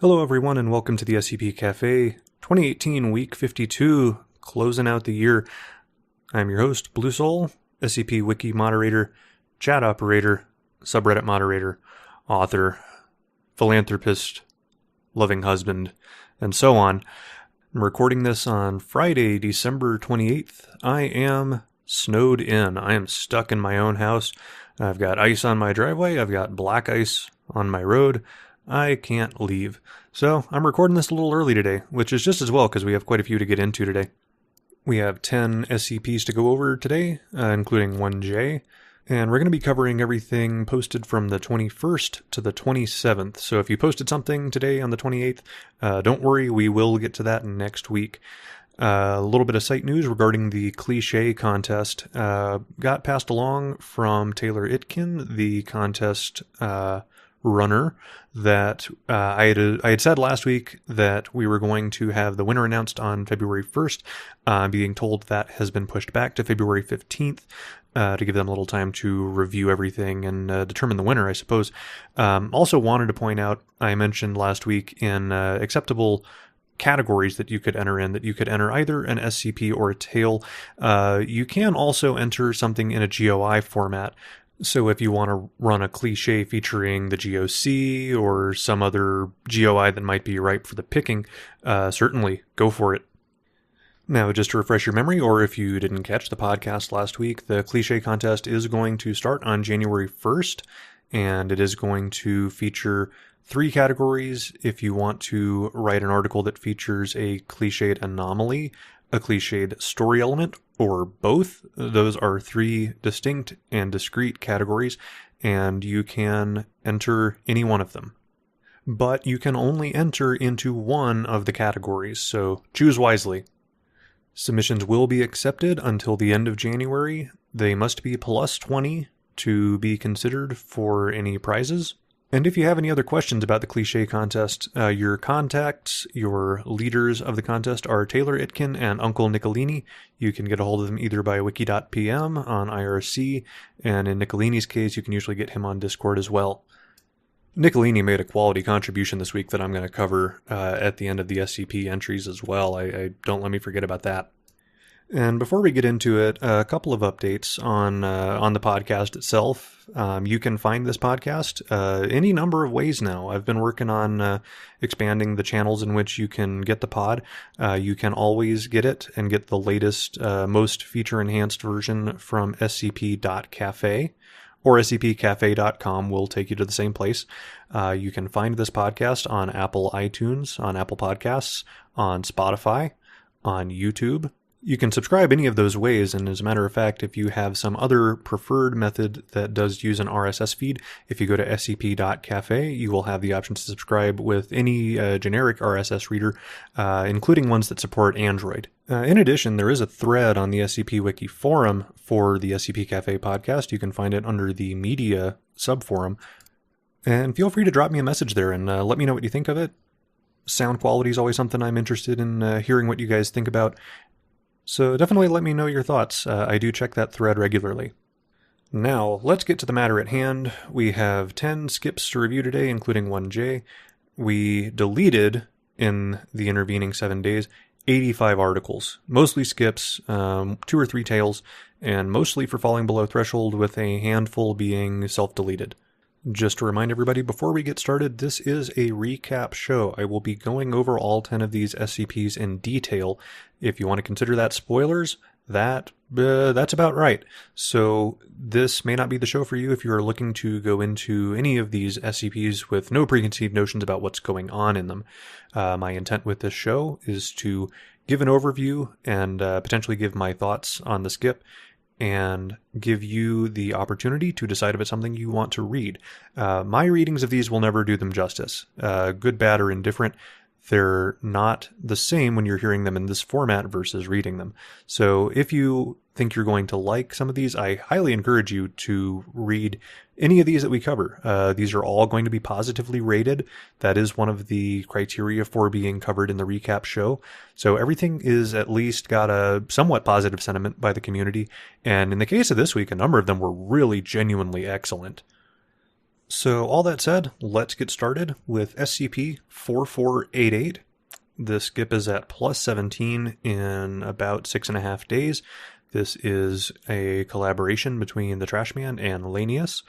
Hello everyone and welcome to the SCP Cafe 2018 Week 52, closing out the year. I'm your host, Blue Soul, SCP Wiki moderator, chat operator, subreddit moderator, author, philanthropist, loving husband, and so on. I'm recording this on Friday, December 28th. I am snowed in. I am stuck in my own house. I've got ice on my driveway. I've got black ice on my road. I can't leave. So I'm recording this a little early today, which is just as well because we have quite a few to get into today. We have 10 SCPs to go over today, including 1J, and we're going to be covering everything posted from the 21st to the 27th. So if you posted something today on the 28th, don't worry, we will get to that next week. A little bit of site news regarding the Cliché contest. Got passed along from Taylor Itkin, the contest runner, that I had said last week that we were going to have the winner announced on February 1st. Being told that has been pushed back to February 15th to give them a little time to review everything and determine the winner, I suppose. Also wanted to point out, I mentioned last week in acceptable categories that you could enter in, that you could enter either an SCP or a tale. You can also enter something in a GOI format. So if you want to run a cliché featuring the GOC or some other GOI that might be ripe for the picking, certainly go for it. Now, just to refresh your memory, or if you didn't catch the podcast last week, the Cliché contest is going to start on January 1st, and it is going to feature 3 categories. If you want to write an article that features a cliched anomaly, a cliched story element, or both, those are 3 distinct and discrete categories, and you can enter any one of them. But you can only enter into one of the categories, so choose wisely. Submissions will be accepted until the end of January. They must be plus 20 to be considered for any prizes. And if you have any other questions about the Cliché contest, your contacts, your leaders of the contest are Taylor Itkin and Uncle Nicolini. You can get a hold of them either by wiki.pm on IRC, and in Nicolini's case, you can usually get him on Discord as well. Nicolini made a quality contribution this week that I'm going to cover at the end of the SCP entries as well. I don't let me forget about that. And before we get into it, a couple of updates on the podcast itself. You can find this podcast any number of ways now. I've been working on expanding the channels in which you can get the pod. You can always get it and get the latest, most feature-enhanced version from scp.cafe, or scpcafe.com will take you to the same place. You can find this podcast on Apple iTunes, on Apple Podcasts, on Spotify, on YouTube. You can subscribe any of those ways, and as a matter of fact, if you have some other preferred method that does use an RSS feed, if you go to scp.cafe, you will have the option to subscribe with any generic RSS reader, including ones that support Android. In addition, there is a thread on the SCP Wiki forum for the SCP Cafe podcast. You can find it under the media subforum, and feel free to drop me a message there and let me know what you think of it. Sound quality is always something I'm interested in hearing what you guys think about. So definitely let me know your thoughts. I do check that thread regularly. Now, let's get to the matter at hand. We have 10 skips to review today, including 1J. We deleted, in the intervening 7 days, 85 articles. Mostly skips, 2 or 3 tales, and mostly for falling below threshold, with a handful being self-deleted. Just to remind everybody, before we get started, this is a recap show. I will be going over all 10 of these SCPs in detail. If you want to consider that spoilers, that's about right. So this may not be the show for you if you are looking to go into any of these SCPs with no preconceived notions about what's going on in them. My intent with this show is to give an overview and potentially give my thoughts on the skip, and give you the opportunity to decide if it's something you want to read. My readings of these will never do them justice. Good, bad, or indifferent, they're not the same when you're hearing them in this format versus reading them. So if you think you're going to like some of these, I highly encourage you to read any of these that we cover. These are all going to be positively rated. That is one of the criteria for being covered in the recap show. So everything is at least got a somewhat positive sentiment by the community. And in the case of this week, a number of them were really genuinely excellent. So all that said, let's get started with SCP-4488. The skip is at plus 17 in about 6.5 days. This is a collaboration between the Trashman and Lanius.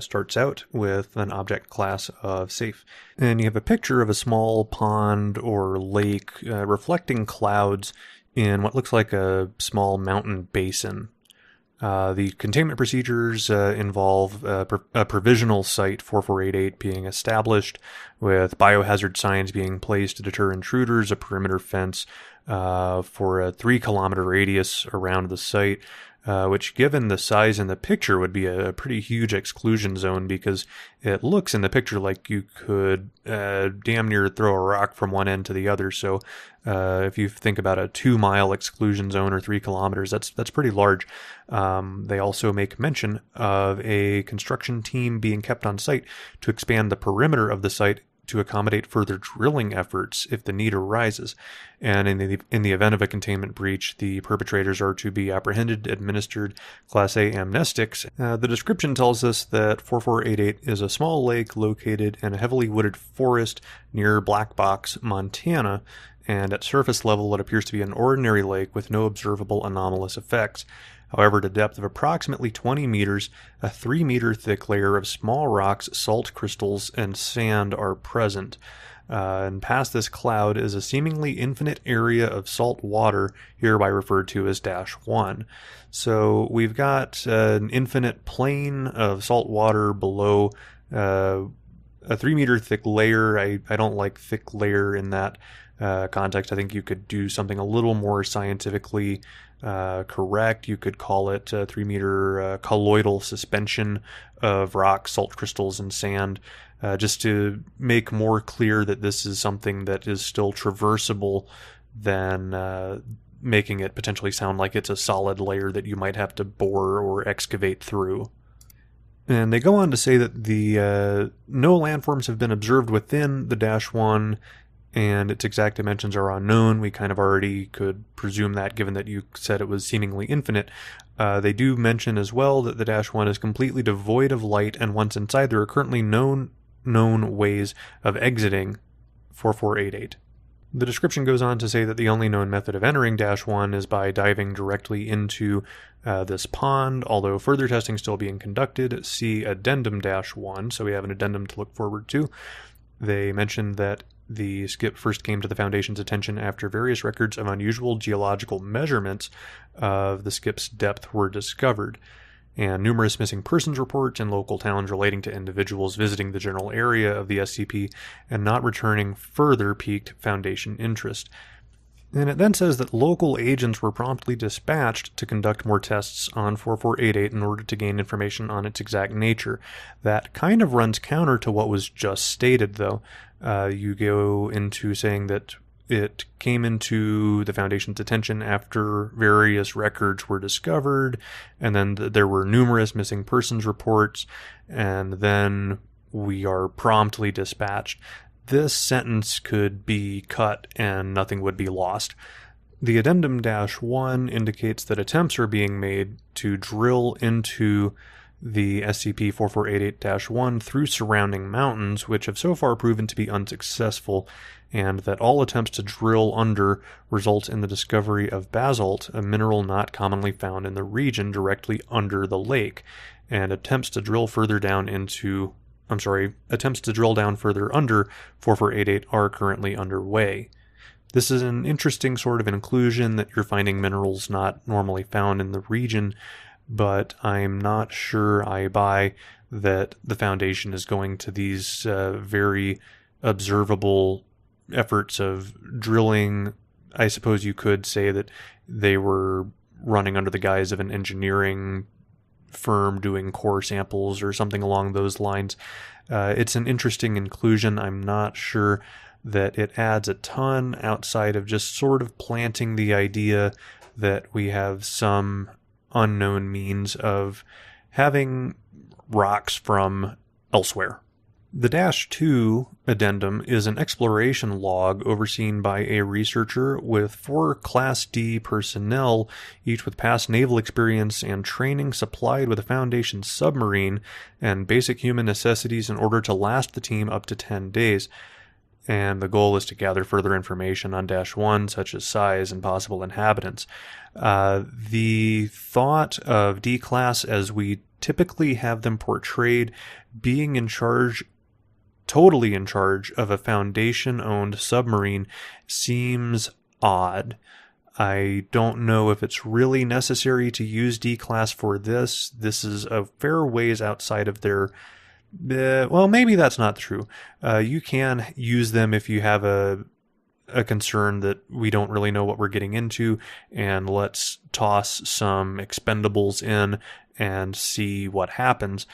Starts out with an object class of safe. And you have a picture of a small pond or lake reflecting clouds in what looks like a small mountain basin. The containment procedures involve a provisional site 4488 being established with biohazard signs being placed to deter intruders, a perimeter fence for a 3-kilometer radius around the site, which given the size in the picture would be a pretty huge exclusion zone because it looks in the picture like you could damn near throw a rock from one end to the other. So if you think about a 2-mile exclusion zone or 3 kilometers, that's pretty large. They also make mention of a construction team being kept on site to expand the perimeter of the site to accommodate further drilling efforts if the need arises. And in the event of a containment breach, the perpetrators are to be apprehended, administered Class A amnestics. The description tells us that 4488 is a small lake located in a heavily wooded forest near Black Box, Montana, and at surface level it appears to be an ordinary lake with no observable anomalous effects. However, at a depth of approximately 20 meters, a 3-meter thick layer of small rocks, salt crystals, and sand are present. And past this cloud is a seemingly infinite area of salt water, hereby referred to as -1. So we've got an infinite plane of salt water below a 3-meter thick layer. I don't like thick layer in that context. I think you could do something a little more scientifically correct. You could call it a 3-meter colloidal suspension of rock, salt crystals, and sand, just to make more clear that this is something that is still traversable than making it potentially sound like it's a solid layer that you might have to bore or excavate through. And they go on to say that the no landforms have been observed within the -1, and its exact dimensions are unknown. We kind of already could presume that, given that you said it was seemingly infinite. They do mention as well that the -1 is completely devoid of light, and once inside, there are currently known ways of exiting 4488. The description goes on to say that the only known method of entering -1 is by diving directly into this pond, although further testing still being conducted. See Addendum -1, so we have an addendum to look forward to. They mentioned that the skip first came to the Foundation's attention after various records of unusual geological measurements of the skip's depth were discovered, and numerous missing persons reports in local towns relating to individuals visiting the general area of the SCP and not returning further piqued Foundation interest. And it then says that local agents were promptly dispatched to conduct more tests on 4488 in order to gain information on its exact nature. That kind of runs counter to what was just stated, though. You go into saying that it came into the Foundation's attention after various records were discovered, and then there were numerous missing persons reports, and then we are promptly dispatched. This sentence could be cut and nothing would be lost. The Addendum -1 indicates that attempts are being made to drill into the SCP-4488-1 through surrounding mountains, which have so far proven to be unsuccessful, and that all attempts to drill under result in the discovery of basalt, a mineral not commonly found in the region directly under the lake, and attempts to drill down further under 4488 are currently underway. This is an interesting sort of inclusion that you're finding minerals not normally found in the region, but I'm not sure I buy that the Foundation is going to these very observable efforts of drilling. I suppose you could say that they were running under the guise of an engineering firm doing core samples or something along those lines. It's an interesting inclusion. I'm not sure that it adds a ton outside of just sort of planting the idea that we have some unknown means of having rocks from elsewhere. The -2 addendum is an exploration log overseen by a researcher with 4 Class D personnel, each with past naval experience and training, supplied with a Foundation submarine and basic human necessities in order to last the team up to 10 days. And the goal is to gather further information on -1, such as size and possible inhabitants. The thought of D-Class, as we typically have them portrayed, being totally in charge of a Foundation-owned submarine, seems odd. I don't know if it's really necessary to use D-Class for this. This is a fair ways outside of their... well, maybe that's not true. You can use them if you have a concern that we don't really know what we're getting into, and let's toss some expendables in and see what happens.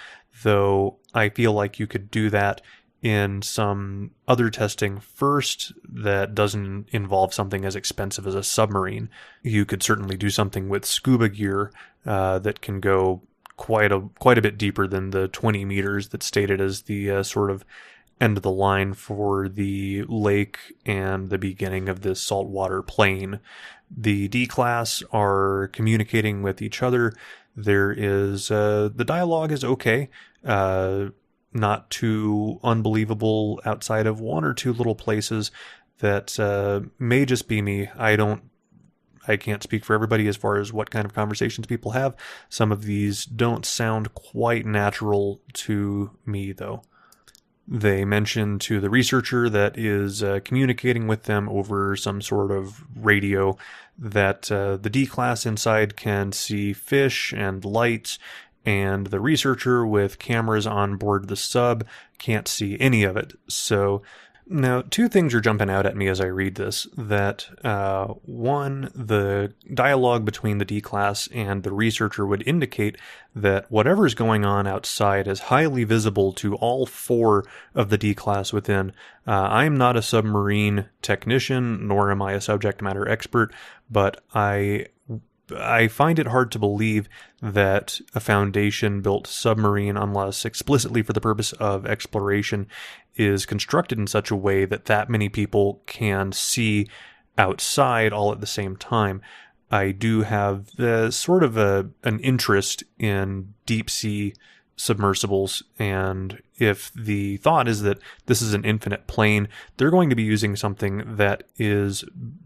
Though I feel like you could do that in some other testing first that doesn't involve something as expensive as a submarine. You could certainly do something with scuba gear that can go quite a bit deeper than the 20 meters that's stated as the sort of end of the line for the lake and the beginning of this saltwater plain. The D-Class are communicating with each other. There is the dialogue is okay, not too unbelievable outside of one or two little places that may just be me. I can't speak for everybody as far as what kind of conversations people have. Some of these don't sound quite natural to me, though. They mention to the researcher that is communicating with them over some sort of radio that the D-Class inside can see fish and lights, and the researcher with cameras on board the sub can't see any of it. So now, two things are jumping out at me as I read this. That, one, the dialogue between the D-Class and the researcher would indicate that whatever's going on outside is highly visible to all 4 of the D-Class within. I'm not a submarine technician, nor am I a subject matter expert, but I find it hard to believe that a Foundation-built submarine, unless explicitly for the purpose of exploration, is constructed in such a way that many people can see outside all at the same time. I do have sort of an interest in deep-sea submersibles, and if the thought is that this is an infinite plane, they're going to be using something that is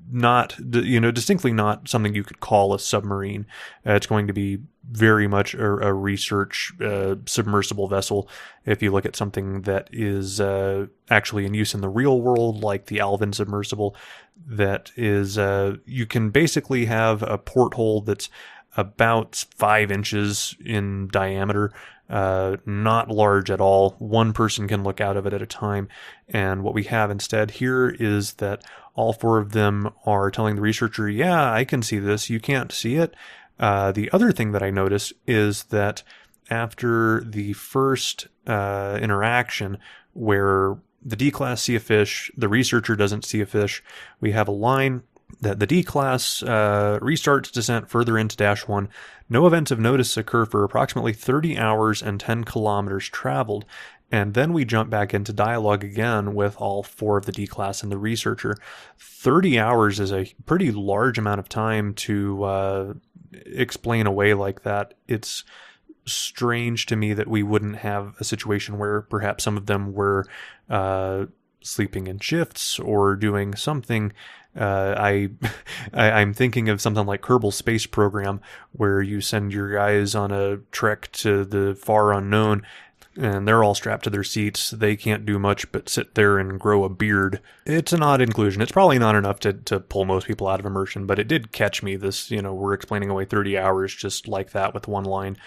not, distinctly not something you could call a submarine. It's going to be very much a research submersible vessel. If you look at something that is actually in use in the real world, like the Alvin submersible, that is, you can basically have a porthole that's about 5 inches in diameter, not large at all. One person can look out of it at a time. And what we have instead here is that all 4 of them are telling the researcher, yeah, I can see this. You can't see it. The other thing that I noticed is that after the first interaction where the D-Class see a fish, the researcher doesn't see a fish, we have a line that the D-Class restarts descent further into -1. No events of notice occur for approximately 30 hours and 10 kilometers traveled. And then we jump back into dialogue again with all 4 of the D-Class and the researcher. 30 hours is a pretty large amount of time to explain away like that. It's strange to me that we wouldn't have a situation where perhaps some of them were sleeping in shifts or doing something. I'm thinking of something like Kerbal Space Program, where you send your guys on a trek to the far unknown, and they're all strapped to their seats. They can't do much but sit there and grow a beard. It's an odd inclusion. It's probably not enough to pull most people out of immersion, but it did catch me. This, we're explaining away 30 hours just like that with one line.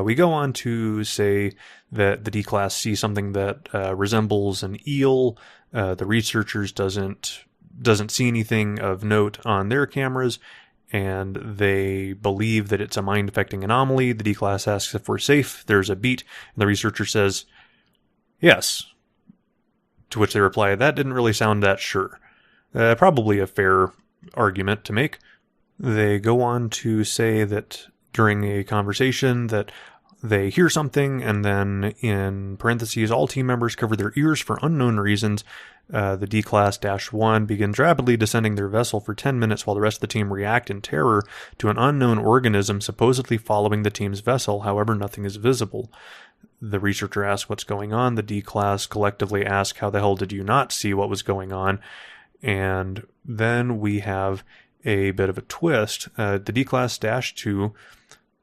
We go on to say that the D-Class see something that resembles an eel. The researchers doesn't see anything of note on their cameras, and they believe that it's a mind-affecting anomaly. The D-Class asks if we're safe. There's a beat, and the researcher says, yes. To which they reply, that didn't really sound that sure. Probably a fair argument to make. They go on to say that during a conversation that they hear something, and then in parentheses, all team members cover their ears for unknown reasons. The D-Class -1 begins rapidly descending their vessel for 10 minutes while the rest of the team react in terror to an unknown organism supposedly following the team's vessel. However, nothing is visible. The researcher asks what's going on. The D-Class collectively ask, how the hell did you not see what was going on? And then we have a bit of a twist. The D-Class -2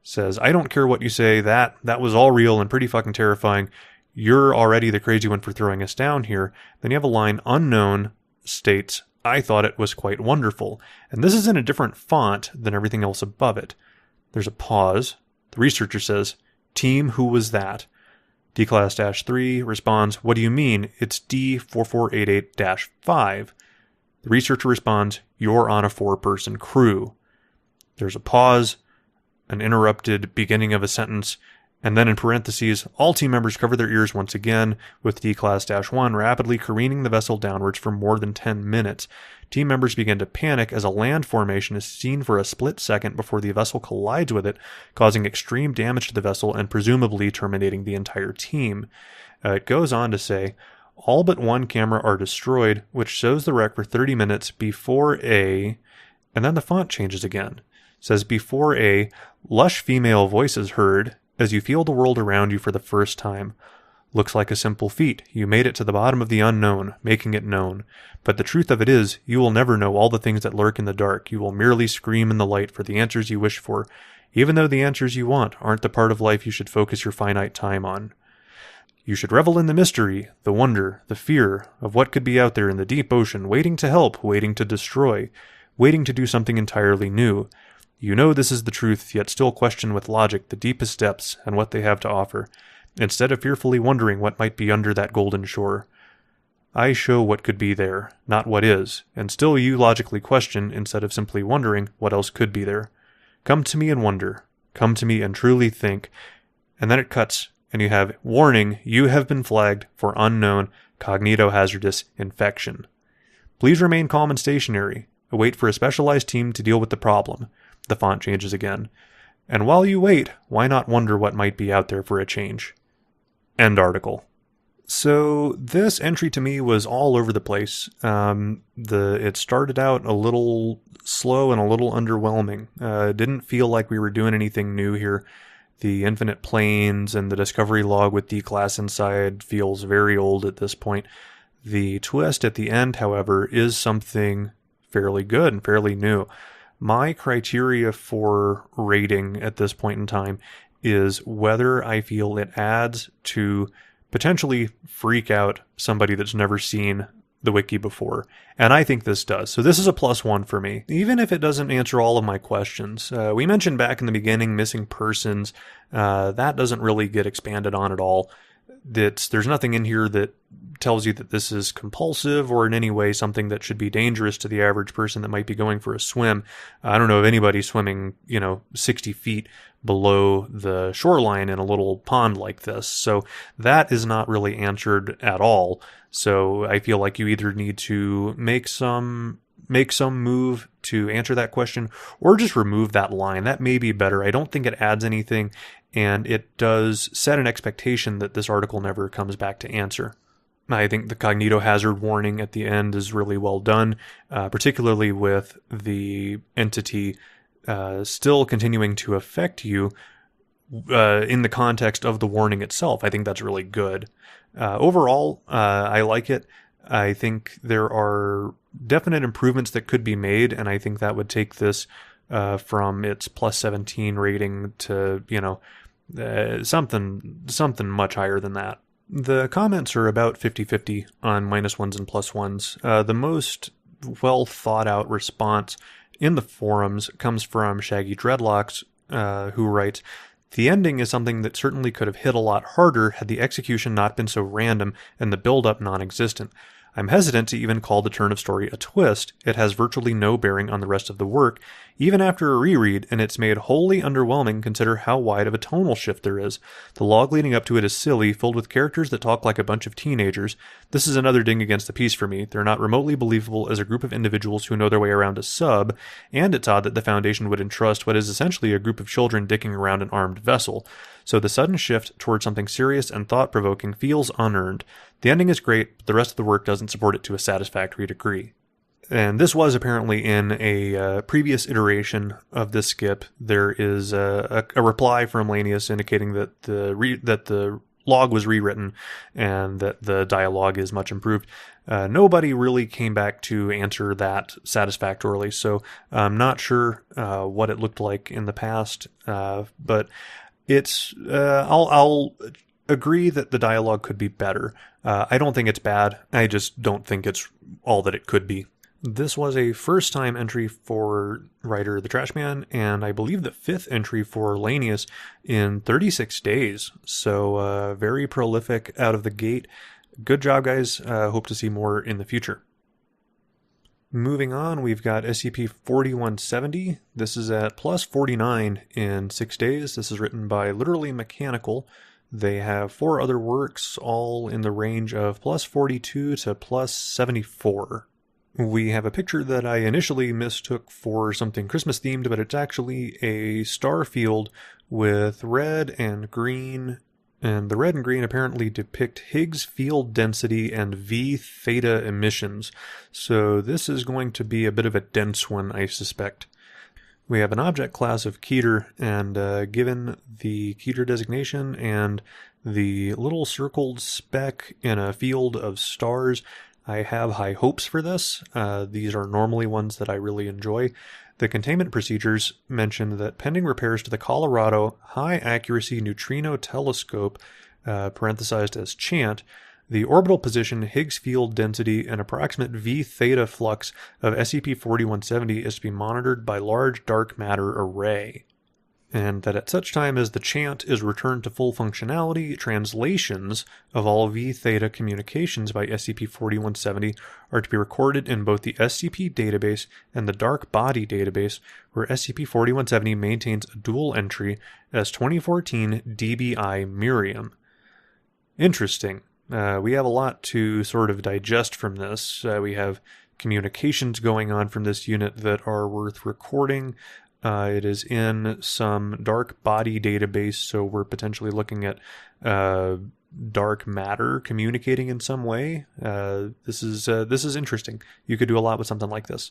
says, I don't care what you say, that was all real and pretty fucking terrifying. You're already the crazy one for throwing us down here. Then you have a line, unknown, states, I thought it was quite wonderful. And this is in a different font than everything else above it. There's a pause. The researcher says, team, who was that? D-Class -3 responds, what do you mean? It's D4488-5. The researcher responds, you're on a 4-person crew. There's a pause, an interrupted beginning of a sentence, and then in parentheses, all team members cover their ears once again, with D-Class -1 rapidly careening the vessel downwards for more than 10 minutes. Team members begin to panic as a land formation is seen for a split second before the vessel collides with it, causing extreme damage to the vessel and presumably terminating the entire team. It goes on to say, all but one camera are destroyed, which shows the wreck for 30 minutes before and then the font changes again. It says, before lush female voice is heard as you feel the world around you for the first time. Looks like a simple feat. You made it to the bottom of the unknown, making it known. But the truth of it is, you will never know all the things that lurk in the dark. You will merely scream in the light for the answers you wish for, even though the answers you want aren't the part of life you should focus your finite time on. You should revel in the mystery, the wonder, the fear of what could be out there in the deep ocean, waiting to help, waiting to destroy, waiting to do something entirely new. You know this is the truth, yet still question with logic the deepest depths and what they have to offer, instead of fearfully wondering what might be under that golden shore. I show what could be there, not what is, and still you logically question instead of simply wondering what else could be there. Come to me and wonder. Come to me and truly think. And then it cuts, and you have, warning, you have been flagged for unknown cognitohazardous infection. Please remain calm and stationary. Await for a specialized team to deal with the problem. The font changes again. And while you wait, why not wonder what might be out there for a change? End article. So this entry to me was all over the place. It started out a little slow and a little underwhelming. Didn't feel like we were doing anything new here. The infinite planes and the discovery log with D-Class inside feels very old at this point. The twist at the end, however, is something fairly good and fairly new. My criteria for rating at this point in time is whether I feel it adds to potentially freak out somebody that's never seen the wiki before. And I think this does. So this is a +1 for me, even if it doesn't answer all of my questions. We mentioned back in the beginning missing persons. That doesn't really get expanded on at all. There's nothing in here that tells you that this is compulsive or in any way something that should be dangerous to the average person that might be going for a swim. I don't know of anybody swimming, 60 feet below the shoreline in a little pond like this. So that is not really answered at all. So I feel like you either need to make some move to answer that question or just remove that line. That may be better. I don't think it adds anything, and it does set an expectation that this article never comes back to answer. I think the cognitohazard warning at the end is really well done, particularly with the entity still continuing to affect you in the context of the warning itself. I think that's really good. Overall, I like it. I think there are definite improvements that could be made, and I think that would take this from its +17 rating to, something much higher than that. The comments are about 50-50 on -1s and +1s. The most well thought out response in the forums comes from Shaggy Dreadlocks, who writes, the ending is something that certainly could have hit a lot harder had the execution not been so random and the build-up non-existent. I'm hesitant to even call the turn of story a twist. It has virtually no bearing on the rest of the work, even after a reread, and it's made wholly underwhelming consider how wide of a tonal shift there is. The log leading up to it is silly, filled with characters that talk like a bunch of teenagers. This is another ding against the piece for me. They're not remotely believable as a group of individuals who know their way around a sub, and it's odd that the Foundation would entrust what is essentially a group of children dicking around an armed vessel. So the sudden shift towards something serious and thought-provoking feels unearned. The ending is great, but the rest of the work doesn't support it to a satisfactory degree. And this was apparently in a previous iteration of this skip. There is a reply from Lanius indicating that the log was rewritten and that the dialogue is much improved. Nobody really came back to answer that satisfactorily, so I'm not sure what it looked like in the past, but it's I'll agree that the dialogue could be better. I don't think it's bad. I just don't think it's all that it could be. This was a first-time entry for writer The Trashman, and I believe the 5th entry for Lanius in 36 days. So very prolific out of the gate. Good job, guys. Hope to see more in the future. Moving on, we've got SCP-4170. This is at plus 49 in 6 days. This is written by Literally Mechanical. They have 4 other works, all in the range of plus 42 to plus 74. We have a picture that I initially mistook for something Christmas themed, but it's actually a star field with red and green, and the red and green apparently depict Higgs field density and V theta emissions. So this is going to be a bit of a dense one, I suspect. We have an object class of Keter, and given the Keter designation and the little circled speck in a field of stars, I have high hopes for this. These are normally ones that I really enjoy. The containment procedures mention that pending repairs to the Colorado High Accuracy Neutrino Telescope, parenthesized as CHANT, the orbital position, Higgs field density, and approximate V theta flux of SCP-4170 is to be monitored by Large Dark Matter Array. And that at such time as the CHANT is returned to full functionality, translations of all V theta communications by SCP-4170 are to be recorded in both the SCP database and the Dark Body database, where SCP-4170 maintains a dual entry as 2014 DBI Miriam. Interesting. We have a lot to sort of digest from this. We have communications going on from this unit that are worth recording. It is in some dark body database, so we're potentially looking at dark matter communicating in some way. This is interesting. You could do a lot with something like this.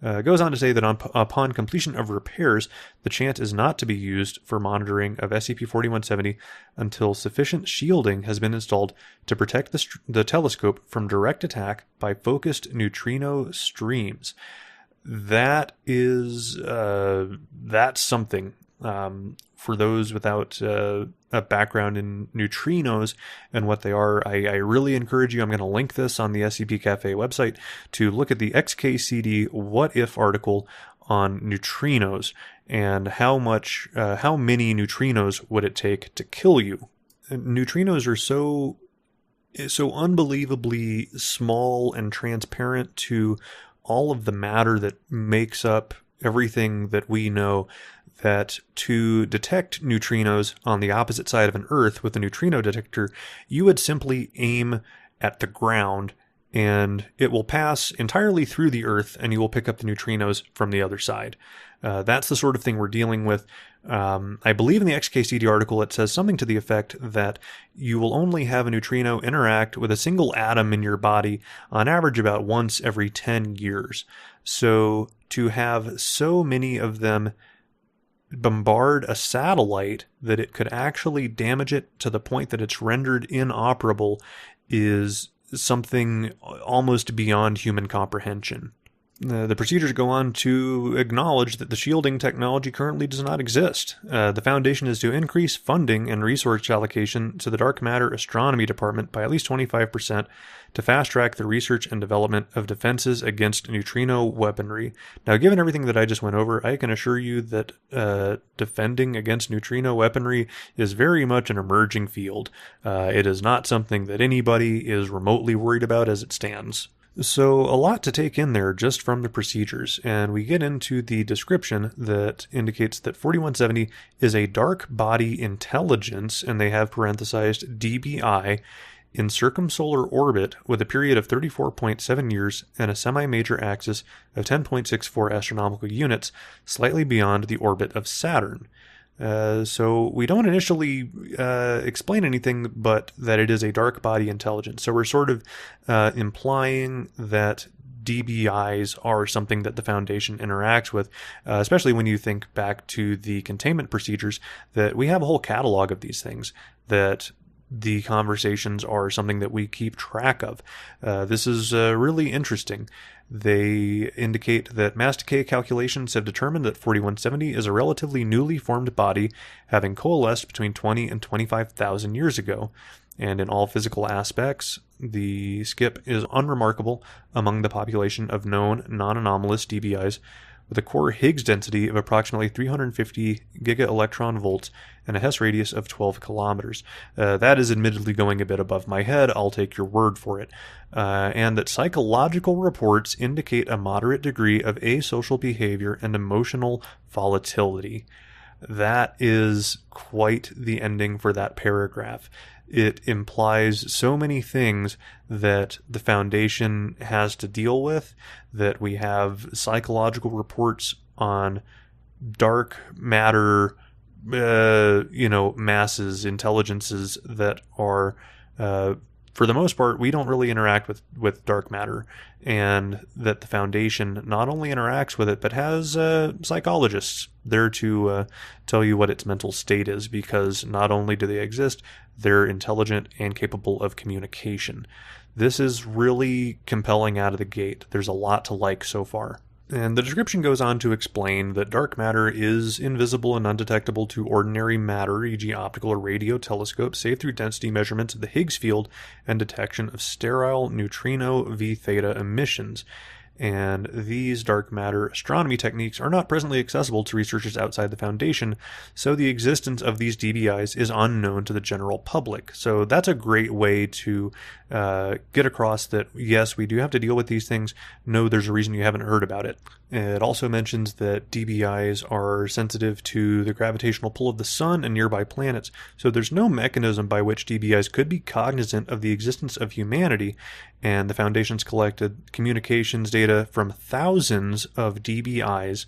It goes on to say that upon completion of repairs, the CHANT is not to be used for monitoring of SCP-4170 until sufficient shielding has been installed to protect the telescope from direct attack by focused neutrino streams. That is that's something. For those without a background in neutrinos and what they are, I really encourage you. I'm going to link this on the SCP Cafe website to look at the XKCD What If article on neutrinos and how many neutrinos would it take to kill you. Neutrinos are so unbelievably small and transparent to all of the matter that makes up everything that we know, that to detect neutrinos on the opposite side of an Earth with a neutrino detector, you would simply aim at the ground and it will pass entirely through the Earth and you will pick up the neutrinos from the other side. That's the sort of thing we're dealing with. I believe in the XKCD article it says something to the effect that you will only have a neutrino interact with a single atom in your body on average about once every 10 years. So to have so many of them bombard a satellite that it could actually damage it to the point that it's rendered inoperable is something almost beyond human comprehension. The procedures go on to acknowledge that the shielding technology currently does not exist. The Foundation is to increase funding and resource allocation to the Dark Matter Astronomy Department by at least 25% to fast-track the research and development of defenses against neutrino weaponry. Now, given everything that I just went over, I can assure you that defending against neutrino weaponry is very much an emerging field. It is not something that anybody is remotely worried about as it stands. So a lot to take in there just from the procedures, and we get into the description that indicates that 4170 is a dark body intelligence, and they have parenthesized DBI, in circumsolar orbit with a period of 34.7 years and a semi-major axis of 10.64 astronomical units, slightly beyond the orbit of Saturn. So we don't initially explain anything but that it is a dark body intelligence. So we're sort of implying that DBIs are something that the Foundation interacts with, especially when you think back to the containment procedures, that we have a whole catalog of these things, that the conversations are something that we keep track of. This is really interesting. They indicate that mass decay calculations have determined that 4170 is a relatively newly formed body having coalesced between 20 and 25,000 years ago. And in all physical aspects, the skip is unremarkable among the population of known non-anomalous DBIs, with a core Higgs density of approximately 350 giga-electron volts and a Hess radius of 12 kilometers. That is admittedly going a bit above my head, I'll take your word for it. And that psychological reports indicate a moderate degree of asocial behavior and emotional volatility. That is quite the ending for that paragraph. It implies so many things that the Foundation has to deal with, that we have psychological reports on dark matter, masses, intelligences that are, for the most part, we don't really interact with dark matter, and that the Foundation not only interacts with it, but has psychologists there to tell you what its mental state is, because not only do they exist, they're intelligent and capable of communication. This is really compelling out of the gate. There's a lot to like so far. And the description goes on to explain that dark matter is invisible and undetectable to ordinary matter, e.g. optical or radio telescopes, save through density measurements of the Higgs field and detection of sterile neutrino V theta emissions. And these dark matter astronomy techniques are not presently accessible to researchers outside the Foundation, so the existence of these DBIs is unknown to the general public. So that's a great way to get across that, yes, we do have to deal with these things. No, there's a reason you haven't heard about it. It also mentions that DBIs are sensitive to the gravitational pull of the sun and nearby planets, so there's no mechanism by which DBIs could be cognizant of the existence of humanity, and the Foundation's collected communications data from thousands of DBIs,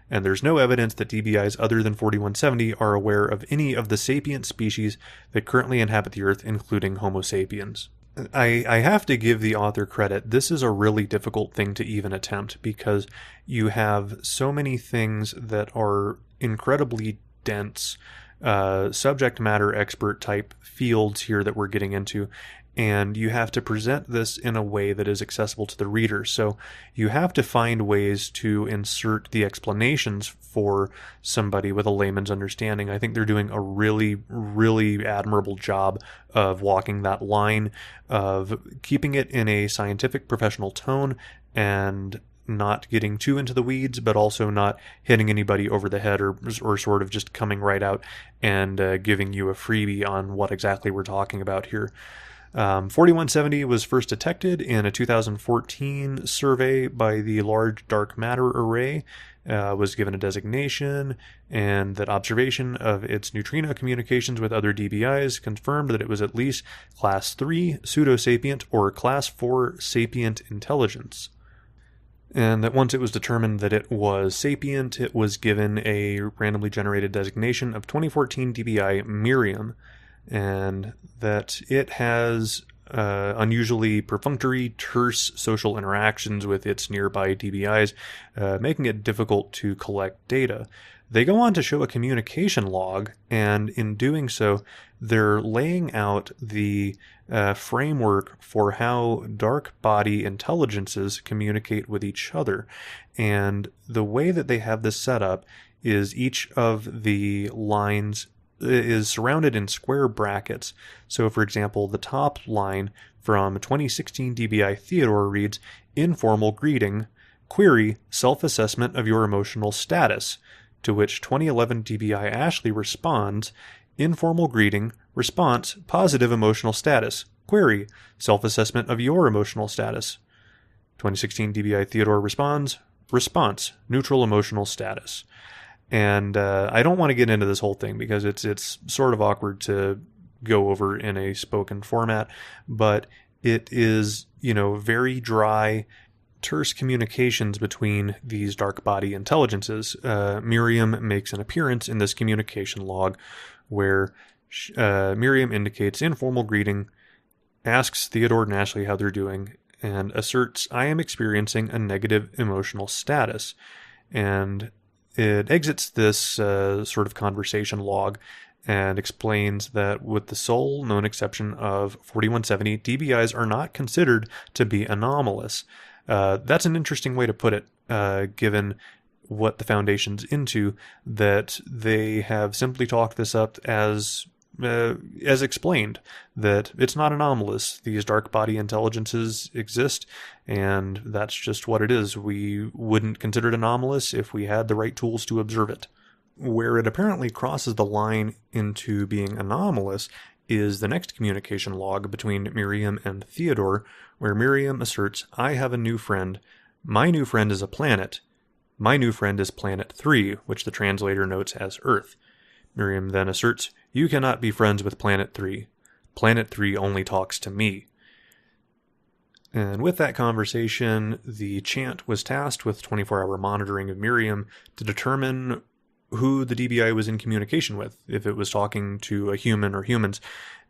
and there's no evidence that DBIs other than 4170 are aware of any of the sapient species that currently inhabit the Earth, including Homo sapiens. I have to give the author credit. This is a really difficult thing to even attempt, because you have so many things that are incredibly dense, subject matter expert type fields here that we're getting into, and you have to present this in a way that is accessible to the reader. So you have to find ways to insert the explanations for somebody with a layman's understanding. I think they're doing a really, really admirable job of walking that line, of keeping it in a scientific, professional tone, and not getting too into the weeds, but also not hitting anybody over the head, or sort of just coming right out and giving you a freebie on what exactly we're talking about here. 4170 was first detected in a 2014 survey by the Large Dark Matter Array, was given a designation, and that observation of its neutrino communications with other DBIs confirmed that it was at least Class 3 pseudosapient or Class 4 sapient intelligence. And that once it was determined that it was sapient, it was given a randomly generated designation of 2014 DBI Miriam, and that it has unusually perfunctory, terse social interactions with its nearby DBIs, making it difficult to collect data. They go on to show a communication log, and in doing so, they're laying out the framework for how dark body intelligences communicate with each other. And the way that they have this set up is each of the lines is surrounded in square brackets. So, for example, the top line from 2016 DBI Theodore reads, "Informal greeting, query, self-assessment of your emotional status," to which 2011 DBI Ashley responds, "Informal greeting, response, positive emotional status, query, self-assessment of your emotional status." 2016 DBI Theodore responds, response, neutral emotional status. And I don't want to get into this whole thing because it's sort of awkward to go over in a spoken format, but it is, very dry, terse communications between these dark body intelligences. Miriam makes an appearance in this communication log where Miriam indicates informal greeting, asks Theodore and Ashley how they're doing, and asserts, "I am experiencing a negative emotional status." And it exits this sort of conversation log and explains that with the sole known exception of 4170, DBIs are not considered to be anomalous. That's an interesting way to put it, given what the Foundation's into, that they have simply talked this up as explained, that it's not anomalous. These dark body intelligences exist, and that's just what it is. We wouldn't consider it anomalous if we had the right tools to observe it. Where it apparently crosses the line into being anomalous is the next communication log between Miriam and Theodore, where Miriam asserts, "I have a new friend. My new friend is a planet. My new friend is Planet 3, which the translator notes as Earth." Miriam then asserts, "You cannot be friends with Planet 3. Planet 3 only talks to me." And with that conversation, the chant was tasked with 24-hour monitoring of Miriam to determine who the DBI was in communication with, if it was talking to a human or humans.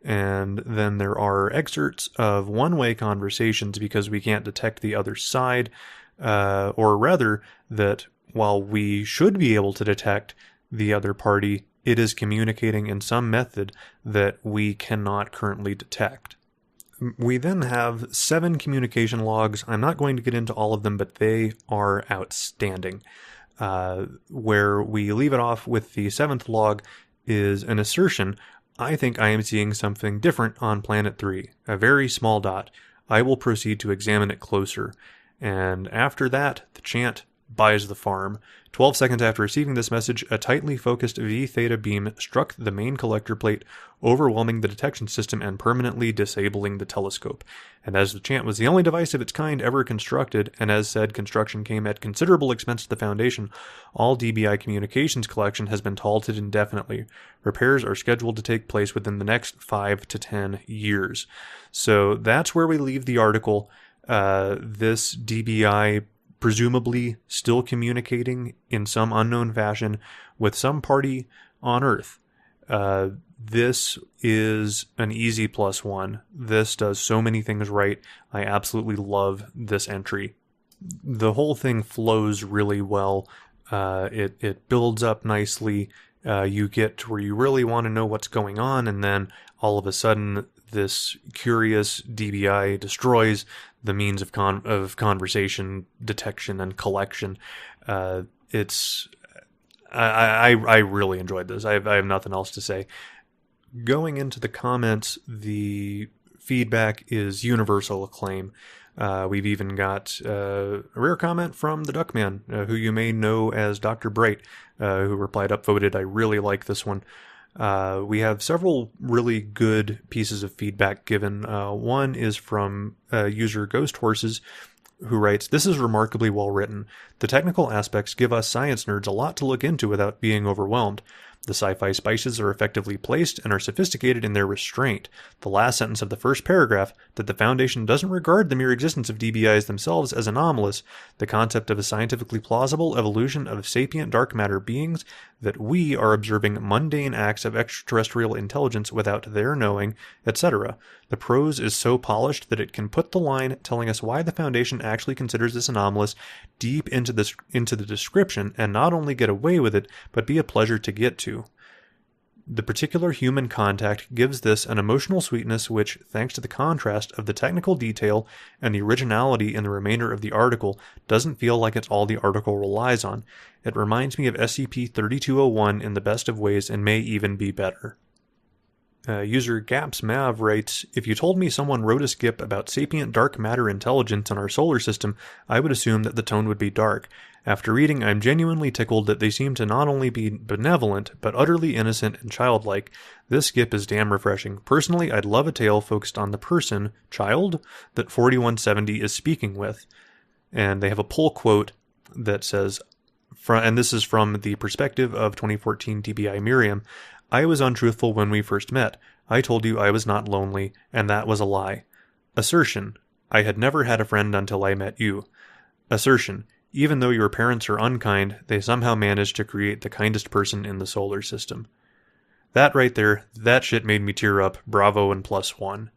And then there are excerpts of one-way conversations because we can't detect the other side, or rather that while we should be able to detect the other party, it is communicating in some method that we cannot currently detect. We then have 7 communication logs. I'm not going to get into all of them, but they are outstanding. Where we leave it off with the 7th log is an assertion, "I think I am seeing something different on Planet 3, a very small dot. I will proceed to examine it closer." And after that, the chant buys the farm. 12 seconds after receiving this message, a tightly focused V-theta beam struck the main collector plate, overwhelming the detection system and permanently disabling the telescope. And as the chant was the only device of its kind ever constructed, and as said construction came at considerable expense to the Foundation, all DBI communications collection has been halted indefinitely. Repairs are scheduled to take place within the next 5 to 10 years. So that's where we leave the article. This DBI presumably still communicating in some unknown fashion with some party on Earth. This is an easy +1. This does so many things right. I absolutely love this entry. The whole thing flows really well. It builds up nicely. You get to where you really want to know what's going on, and then all of a sudden this curious DBI destroys the means of conversation detection and collection. I really enjoyed this. I have nothing else to say. Going into the comments, the feedback is universal acclaim. We've even got a rare comment from the Duckman, who you may know as Dr. Bright, who replied, "Upvoted, I really like this one." We have several really good pieces of feedback given. One is from user Ghost Horses, who writes, "This is remarkably well written. The technical aspects give us science nerds a lot to look into without being overwhelmed. The sci-fi spices are effectively placed and are sophisticated in their restraint. The last sentence of the first paragraph, that the Foundation doesn't regard the mere existence of DBIs themselves as anomalous, the concept of a scientifically plausible evolution of sapient dark matter beings, that we are observing mundane acts of extraterrestrial intelligence without their knowing, etc. The prose is so polished that it can put the line telling us why the Foundation actually considers this anomalous deep into the description and not only get away with it, but be a pleasure to get to." The particular human contact gives this an emotional sweetness which, thanks to the contrast of the technical detail and the originality in the remainder of the article, doesn't feel like it's all the article relies on. It reminds me of SCP-3201 in the best of ways and may even be better. User GapsMav writes, if you told me someone wrote a skip about sapient dark matter intelligence in our solar system, I would assume that the tone would be dark. After reading, I'm genuinely tickled that they seem to not only be benevolent, but utterly innocent and childlike. This skip is damn refreshing. Personally, I'd love a tale focused on the person, child, that 4170 is speaking with. And they have a pull quote that says, and this is from the perspective of 2014 TBI Miriam, I was untruthful when we first met. I told you I was not lonely, and that was a lie. Assertion. I had never had a friend until I met you. Assertion. Even though your parents are unkind, they somehow managed to create the kindest person in the solar system. That right there, that shit made me tear up. Bravo and +1.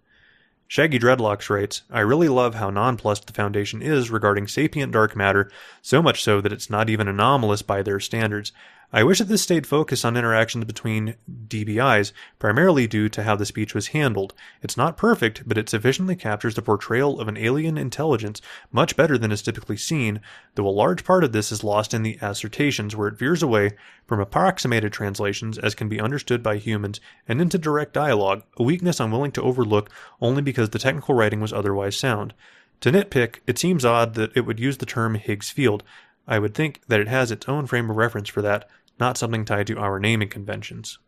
Shaggy Dreadlocks writes, I really love how nonplussed the Foundation is regarding sapient dark matter, so much so that it's not even anomalous by their standards. I wish that this stayed focused on interactions between DBIs, primarily due to how the speech was handled. It's not perfect, but it sufficiently captures the portrayal of an alien intelligence much better than is typically seen, though a large part of this is lost in the assertions, where it veers away from approximated translations as can be understood by humans and into direct dialogue, a weakness I'm willing to overlook only because the technical writing was otherwise sound. To nitpick, it seems odd that it would use the term Higgs field. I would think that it has its own frame of reference for that, not something tied to our naming conventions.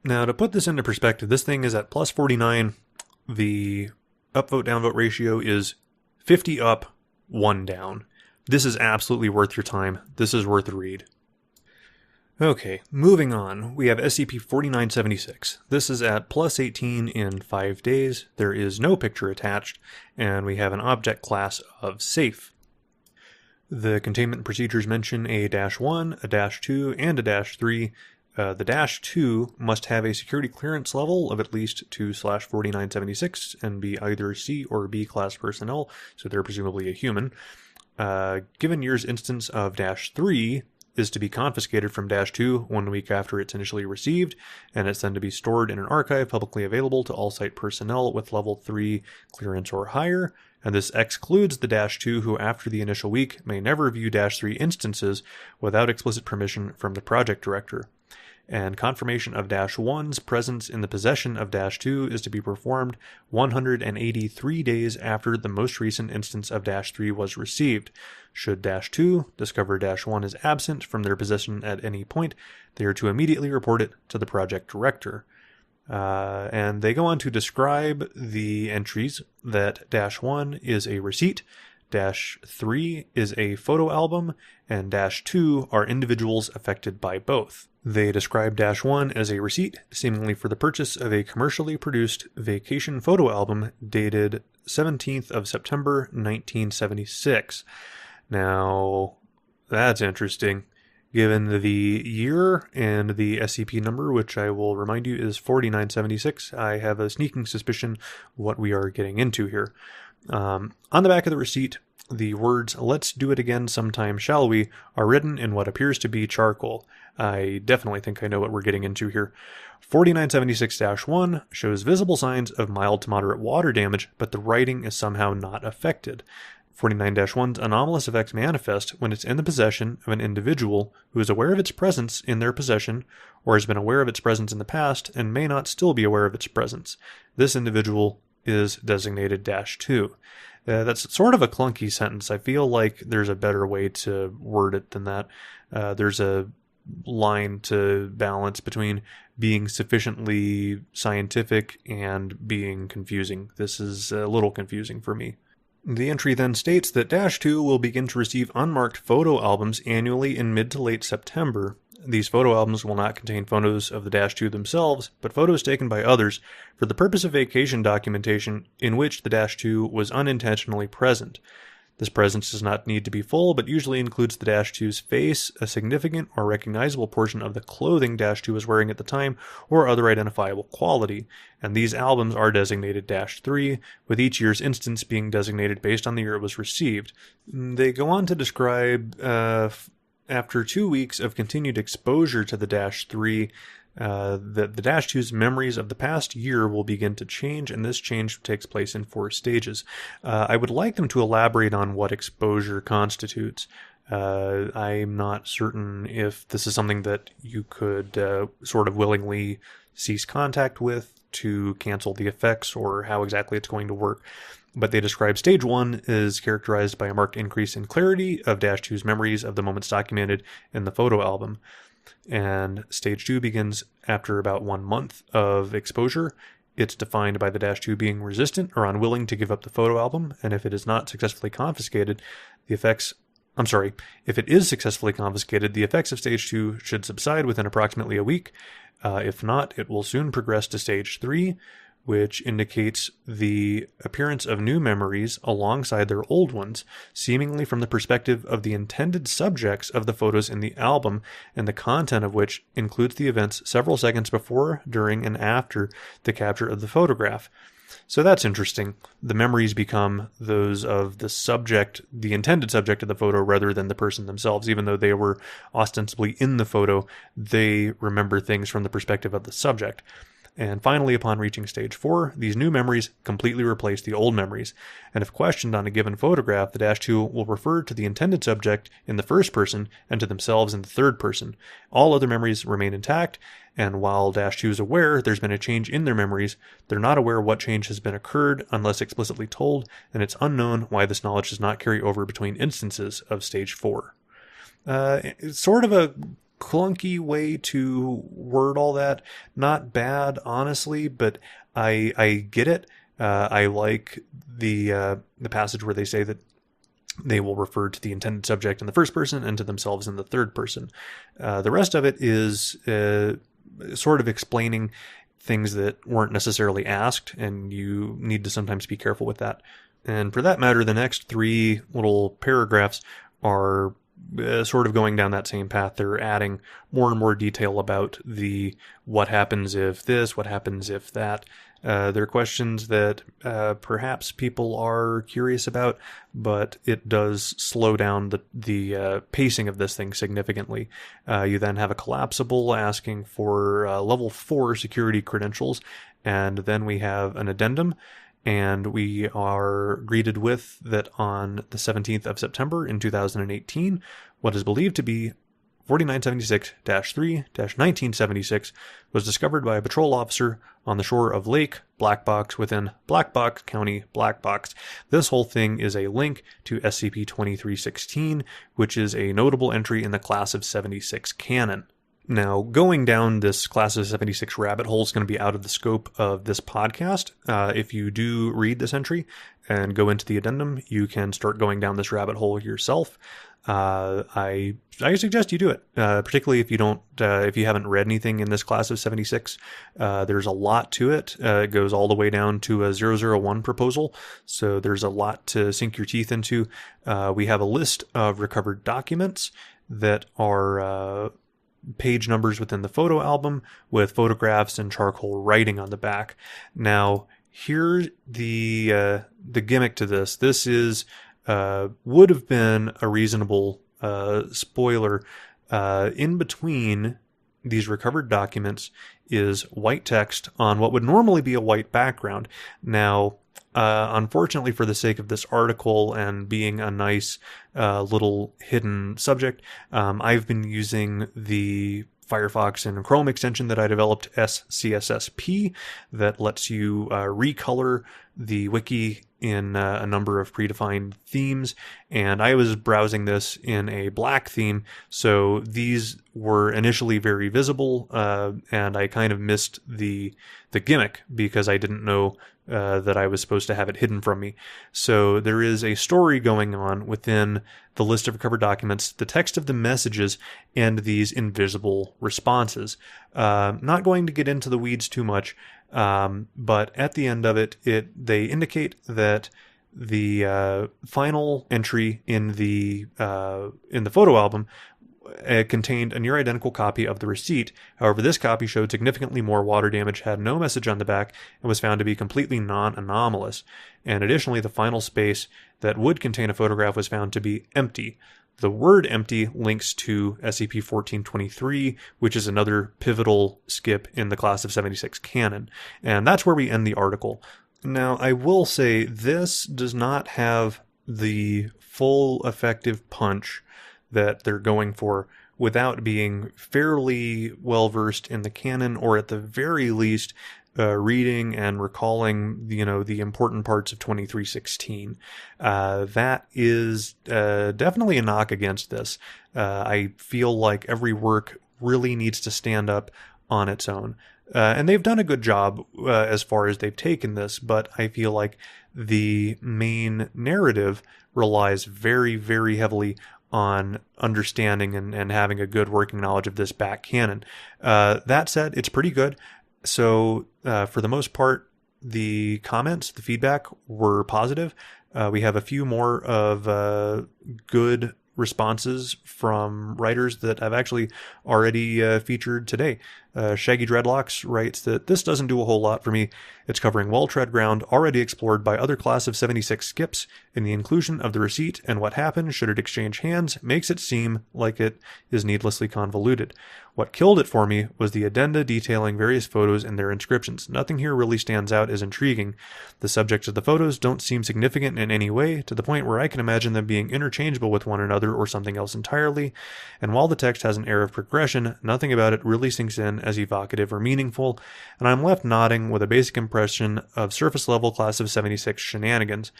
Now, to put this into perspective, this thing is at +49. The upvote downvote ratio is 50 up, 1 down. This is absolutely worth your time. This is worth a read. Okay, moving on. We have SCP-4976. This is at +18 in 5 days. There is no picture attached, and we have an object class of safe. The containment procedures mention a -1, a -2, and a -3. The -2 must have a security clearance level of at least 2/4976 and be either C or B class personnel, so they're presumably a human. Given year's instance of -3 is to be confiscated from -2 1 week after it's initially received, and it's then to be stored in an archive publicly available to all site personnel with level 3 clearance or higher. And this excludes the -2 who after the initial week may never view -3 instances without explicit permission from the project director. And confirmation of -1's presence in the possession of -2 is to be performed 183 days after the most recent instance of -3 was received. Should -2 discover -1 is absent from their possession at any point, they are to immediately report it to the project director. And they go on to describe the entries that -1 is a receipt, -3 is a photo album, and -2 are individuals affected by both. They describe -1 as a receipt, seemingly for the purchase of a commercially produced vacation photo album dated 17th of September 1976. Now, that's interesting. Given the year and the SCP number, which I will remind you is 4976, I have a sneaking suspicion what we are getting into here. On the back of the receipt, the words, "Let's do it again sometime, shall we?" are written in what appears to be charcoal. I definitely think I know what we're getting into here. 4976-1 shows visible signs of mild to moderate water damage, but the writing is somehow not affected. 49-1's anomalous effects manifest when it's in the possession of an individual who is aware of its presence in their possession, or has been aware of its presence in the past and may not still be aware of its presence. This individual is designated -2. That's sort of a clunky sentence. I feel like there's a better way to word it than that. There's a line to balance between being sufficiently scientific and being confusing. This is a little confusing for me. The entry then states that -2 will begin to receive unmarked photo albums annually in mid to late September. These photo albums will not contain photos of the -2 themselves, but photos taken by others for the purpose of vacation documentation in which the -2 was unintentionally present. This presence does not need to be full, but usually includes the -2's face, a significant or recognizable portion of the clothing -2 was wearing at the time, or other identifiable quality, and these albums are designated -3, with each year's instance being designated based on the year it was received. They go on to describe, after 2 weeks of continued exposure to the -3, that the Dash 2's memories of the past year will begin to change, and this change takes place in 4 stages. I would like them to elaborate on what exposure constitutes. I'm not certain if this is something that you could sort of willingly cease contact with to cancel the effects, or how exactly it's going to work. But they describe stage 1 is characterized by a marked increase in clarity of Dash 2's memories of the moments documented in the photo album. And stage 2 begins after about 1 month of exposure. It's defined by the Dash 2 being resistant or unwilling to give up the photo album, and if it is not successfully confiscated, if it is successfully confiscated, the effects of stage 2 should subside within approximately a week. If not, it will soon progress to stage 3, which indicates the appearance of new memories alongside their old ones, seemingly from the perspective of the intended subjects of the photos in the album, and the content of which includes the events several seconds before, during, and after the capture of the photograph. So that's interesting. The memories become those of the subject, the intended subject of the photo, rather than the person themselves. Even though they were ostensibly in the photo, they remember things from the perspective of the subject. And finally, upon reaching stage 4, these new memories completely replace the old memories. And if questioned on a given photograph, the Dash 2 will refer to the intended subject in the first person and to themselves in the third person. All other memories remain intact, and while Dash 2 is aware there's been a change in their memories, they're not aware what change has been occurred unless explicitly told, and it's unknown why this knowledge does not carry over between instances of stage 4. It's sort of a clunky way to word all that. Not bad, honestly, but I get it. I like the passage where they say that they will refer to the intended subject in the first person and to themselves in the third person. The rest of it is sort of explaining things that weren't necessarily asked, and you need to sometimes be careful with that. And for that matter, the next 3 little paragraphs are sort of going down that same path. They're adding more and more detail about the what happens if this, what happens if that. They're questions that perhaps people are curious about, but it does slow down the pacing of this thing significantly. You then have a collapsible asking for level 4 security credentials, and then we have an addendum. And we are greeted with that on the 17th of September in 2018, what is believed to be 4976-3-1976 was discovered by a patrol officer on the shore of Lake Black Box within Black Box County, Black Box. This whole thing is a link to SCP-2316, which is a notable entry in the Class of 76 canon. Now, going down this Class of 76 rabbit hole is going to be out of the scope of this podcast. If you do read this entry and go into the addendum, you can start going down this rabbit hole yourself. I suggest you do it, particularly if you haven't read anything in this Class of 76. There's a lot to it. It goes all the way down to a 001 proposal, so there's a lot to sink your teeth into. We have a list of recovered documents that are page numbers within the photo album with photographs and charcoal writing on the back. Now, here's the gimmick to this. This is would have been a reasonable spoiler. In between these recovered documents is white text on what would normally be a white background. Now, unfortunately, for the sake of this article and being a nice little hidden subject, I've been using the Firefox and Chrome extension that I developed, SCSSP, that lets you recolor the wiki in a number of predefined themes, and I was browsing this in a black theme, so these were initially very visible, and I kind of missed the gimmick because I didn't know that I was supposed to have it hidden from me. So there is a story going on within the list of recovered documents, the text of the messages, and these invisible responses. Not going to get into the weeds too much, but at the end of it, they indicate that the final entry in the photo album contained a near identical copy of the receipt. However, this copy showed significantly more water damage, had no message on the back, and was found to be completely non-anomalous. And additionally, the final space that would contain a photograph was found to be empty. The word empty links to SCP-1423, which is another pivotal skip in the Class of 76 canon. And that's where we end the article. Now, I will say this does not have the full effective punch that they're going for without being fairly well-versed in the canon, or at the very least, reading and recalling, the important parts of 2316. That is definitely a knock against this. I feel like every work really needs to stand up on its own. And they've done a good job as far as they've taken this, but I feel like the main narrative relies very, very heavily on understanding and having a good working knowledge of this back canon. That said, it's pretty good. So for the most part, the comments, the feedback were positive. We have a few more of good responses from writers that I've actually already featured today. Shaggy Dreadlocks writes that this doesn't do a whole lot for me. It's covering well-tread ground already explored by other Class of 76 skips, and the inclusion of the receipt and what happens should it exchange hands makes it seem like it is needlessly convoluted. What killed it for me was the addenda detailing various photos and their inscriptions. Nothing here really stands out as intriguing. The subjects of the photos don't seem significant in any way, to the point where I can imagine them being interchangeable with one another or something else entirely, and while the text has an air of progression, nothing about it really sinks in as evocative or meaningful, and I'm left nodding with a basic impression of surface-level Class of 76 shenanigans.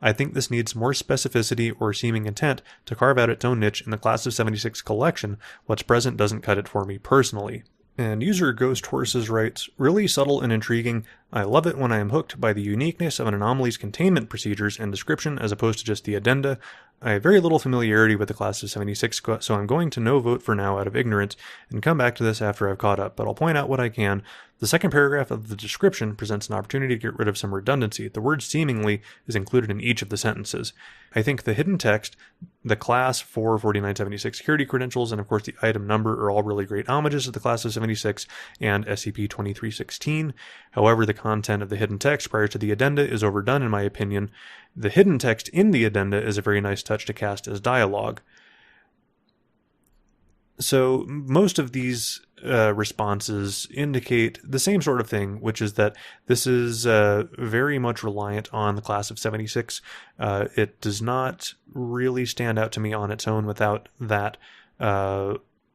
I think this needs more specificity or seeming intent to carve out its own niche in the Class of 76 collection. What's present doesn't cut it for me personally. And user Ghost Horses writes, really subtle and intriguing. I love it when I am hooked by the uniqueness of an anomaly's containment procedures and description as opposed to just the addenda. I have very little familiarity with the Class of 76, so I'm going to no vote for now out of ignorance and come back to this after I've caught up, but I'll point out what I can. The second paragraph of the description presents an opportunity to get rid of some redundancy. The word seemingly is included in each of the sentences. I think the hidden text, the Class 44976 security credentials, and of course the item number are all really great homages to the Class of 76 and SCP-2316. However, the content of the hidden text prior to the addenda is overdone in my opinion. The hidden text in the addenda is a very nice touch to cast as dialogue. So most of these responses indicate the same sort of thing, which is that this is very much reliant on the Class of 76. It does not really stand out to me on its own without that,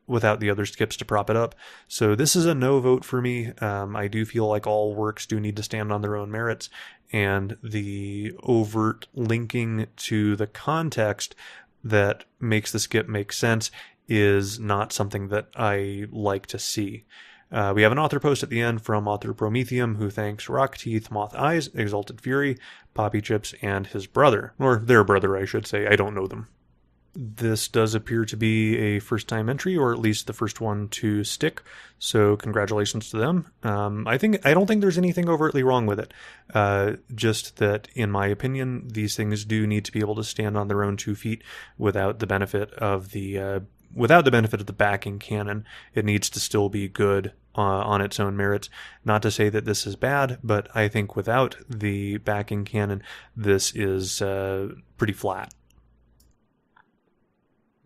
without the other skips to prop it up. So this is a no vote for me. I do feel like all works do need to stand on their own merits, and the overt linking to the context that makes the skip make sense is not something that I like to see. We have an author post at the end from author Prometheum, who thanks Rock Teeth, Moth Eyes, Exalted Fury, Poppy Chips, and his brother. Or their brother, I should say. I don't know them. This does appear to be a first-time entry, or at least the first one to stick, so congratulations to them. I don't think there's anything overtly wrong with it. Just that, in my opinion, these things do need to be able to stand on their own 2 feet without the benefit of the backing canon. It needs to still be good on its own merits. Not to say that this is bad, but I think without the backing canon, this is pretty flat.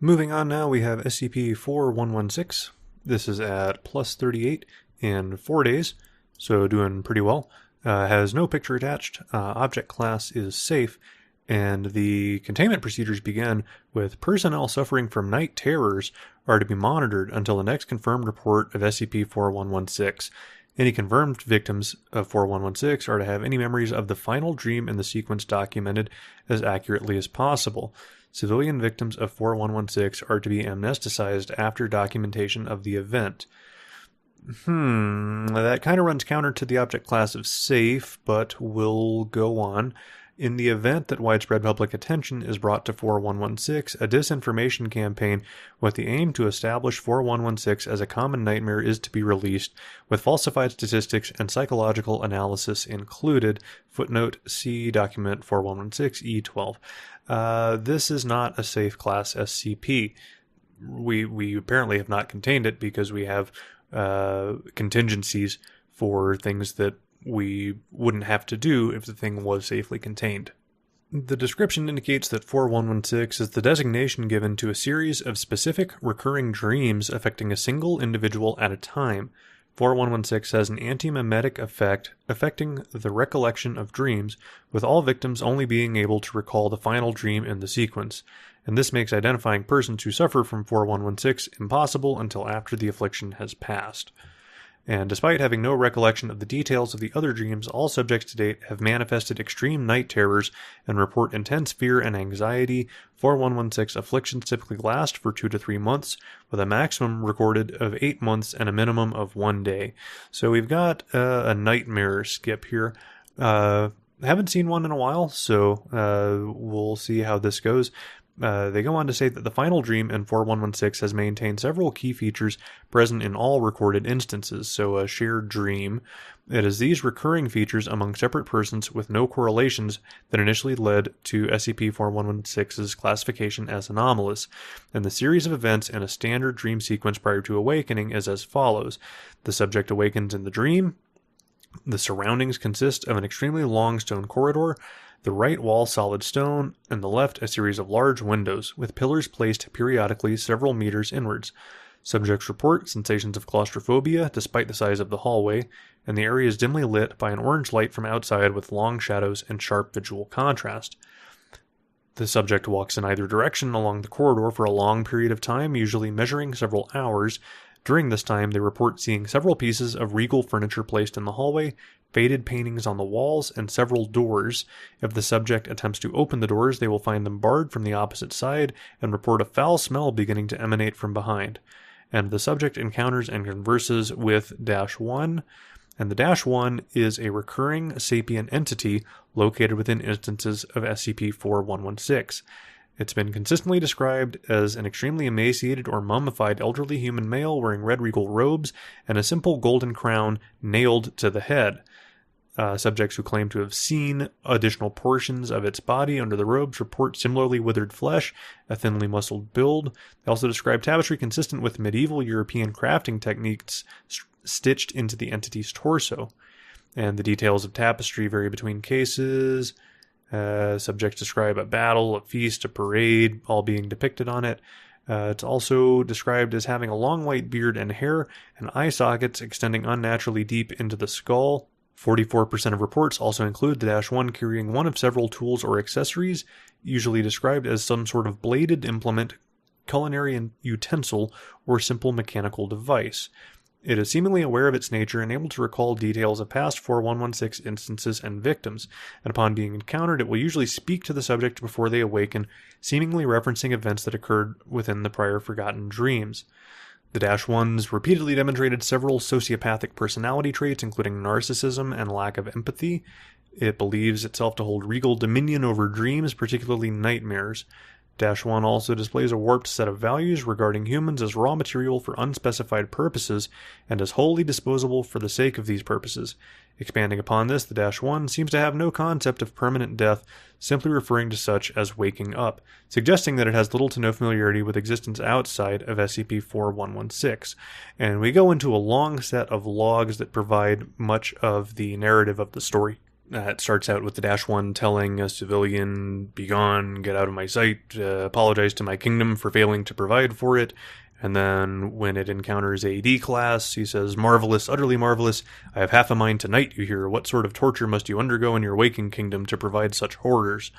Moving on now, we have SCP-4116. This is at plus 38 in 4 days, so doing pretty well. Has no picture attached. Object class is safe. And the containment procedures begin with personnel suffering from night terrors are to be monitored until the next confirmed report of SCP-4116. Any confirmed victims of 4116 are to have any memories of the final dream in the sequence documented as accurately as possible. Civilian victims of 4116 are to be amnesticized after documentation of the event. That kind of runs counter to the object class of safe, but will go on. In the event that widespread public attention is brought to 4116, a disinformation campaign with the aim to establish 4116 as a common nightmare is to be released, with falsified statistics and psychological analysis included. Footnote, see document 4116E12. This is not a safe class SCP. We apparently have not contained it because we have contingencies for things that we wouldn't have to do if the thing was safely contained. The description indicates that 4116 is the designation given to a series of specific recurring dreams affecting a single individual at a time. 4116 has an anti-mimetic effect affecting the recollection of dreams, with all victims only being able to recall the final dream in the sequence, and this makes identifying persons who suffer from 4116 impossible until after the affliction has passed. And despite having no recollection of the details of the other dreams, all subjects to date have manifested extreme night terrors and report intense fear and anxiety. 4116 afflictions typically last for 2 to 3 months, with a maximum recorded of 8 months and a minimum of 1 day. So we've got a nightmare skip here. Haven't seen one in a while, so we'll see how this goes. They go on to say that the final dream in 4116 has maintained several key features present in all recorded instances, so a shared dream. It is these recurring features among separate persons with no correlations that initially led to SCP-4116's classification as anomalous, and the series of events in a standard dream sequence prior to awakening is as follows. The subject awakens in the dream. The surroundings consist of an extremely long stone corridor, the right wall solid stone, and the left a series of large windows, with pillars placed periodically several meters inwards. Subjects report sensations of claustrophobia despite the size of the hallway, and the area is dimly lit by an orange light from outside with long shadows and sharp visual contrast. The subject walks in either direction along the corridor for a long period of time, usually measuring several hours. During this time, they report seeing several pieces of regal furniture placed in the hallway, faded paintings on the walls, and several doors. If the subject attempts to open the doors, they will find them barred from the opposite side and report a foul smell beginning to emanate from behind. And the subject encounters and converses with -1, and the -1 is a recurring sapient entity located within instances of SCP-4116. It's been consistently described as an extremely emaciated or mummified elderly human male wearing red regal robes and a simple golden crown nailed to the head. Subjects who claim to have seen additional portions of its body under the robes report similarly withered flesh, a thinly muscled build. They also describe tapestry consistent with medieval European crafting techniques stitched into the entity's torso. And the details of tapestry vary between cases. Subjects describe a battle, a feast, a parade, all being depicted on it. It's also described as having a long white beard and hair, and eye sockets extending unnaturally deep into the skull. 44% of reports also include the -1 carrying one of several tools or accessories, usually described as some sort of bladed implement, culinary utensil, or simple mechanical device. It is seemingly aware of its nature and able to recall details of past 4116 instances and victims, and upon being encountered it will usually speak to the subject before they awaken, seemingly referencing events that occurred within the prior forgotten dreams. The -1s repeatedly demonstrated several sociopathic personality traits, including narcissism and lack of empathy. It believes itself to hold regal dominion over dreams, particularly nightmares. -1 also displays a warped set of values regarding humans as raw material for unspecified purposes and as wholly disposable for the sake of these purposes. Expanding upon this, the -1 seems to have no concept of permanent death, simply referring to such as waking up, suggesting that it has little to no familiarity with existence outside of SCP-4116. And we go into a long set of logs that provide much of the narrative of the story. It starts out with the -1 telling a civilian, "Begone, get out of my sight, apologize to my kingdom for failing to provide for it." And then when it encounters a D-class, he says, "Marvelous, utterly marvelous. I have half a mind to knight you here. What sort of torture must you undergo in your waking kingdom to provide such horrors?"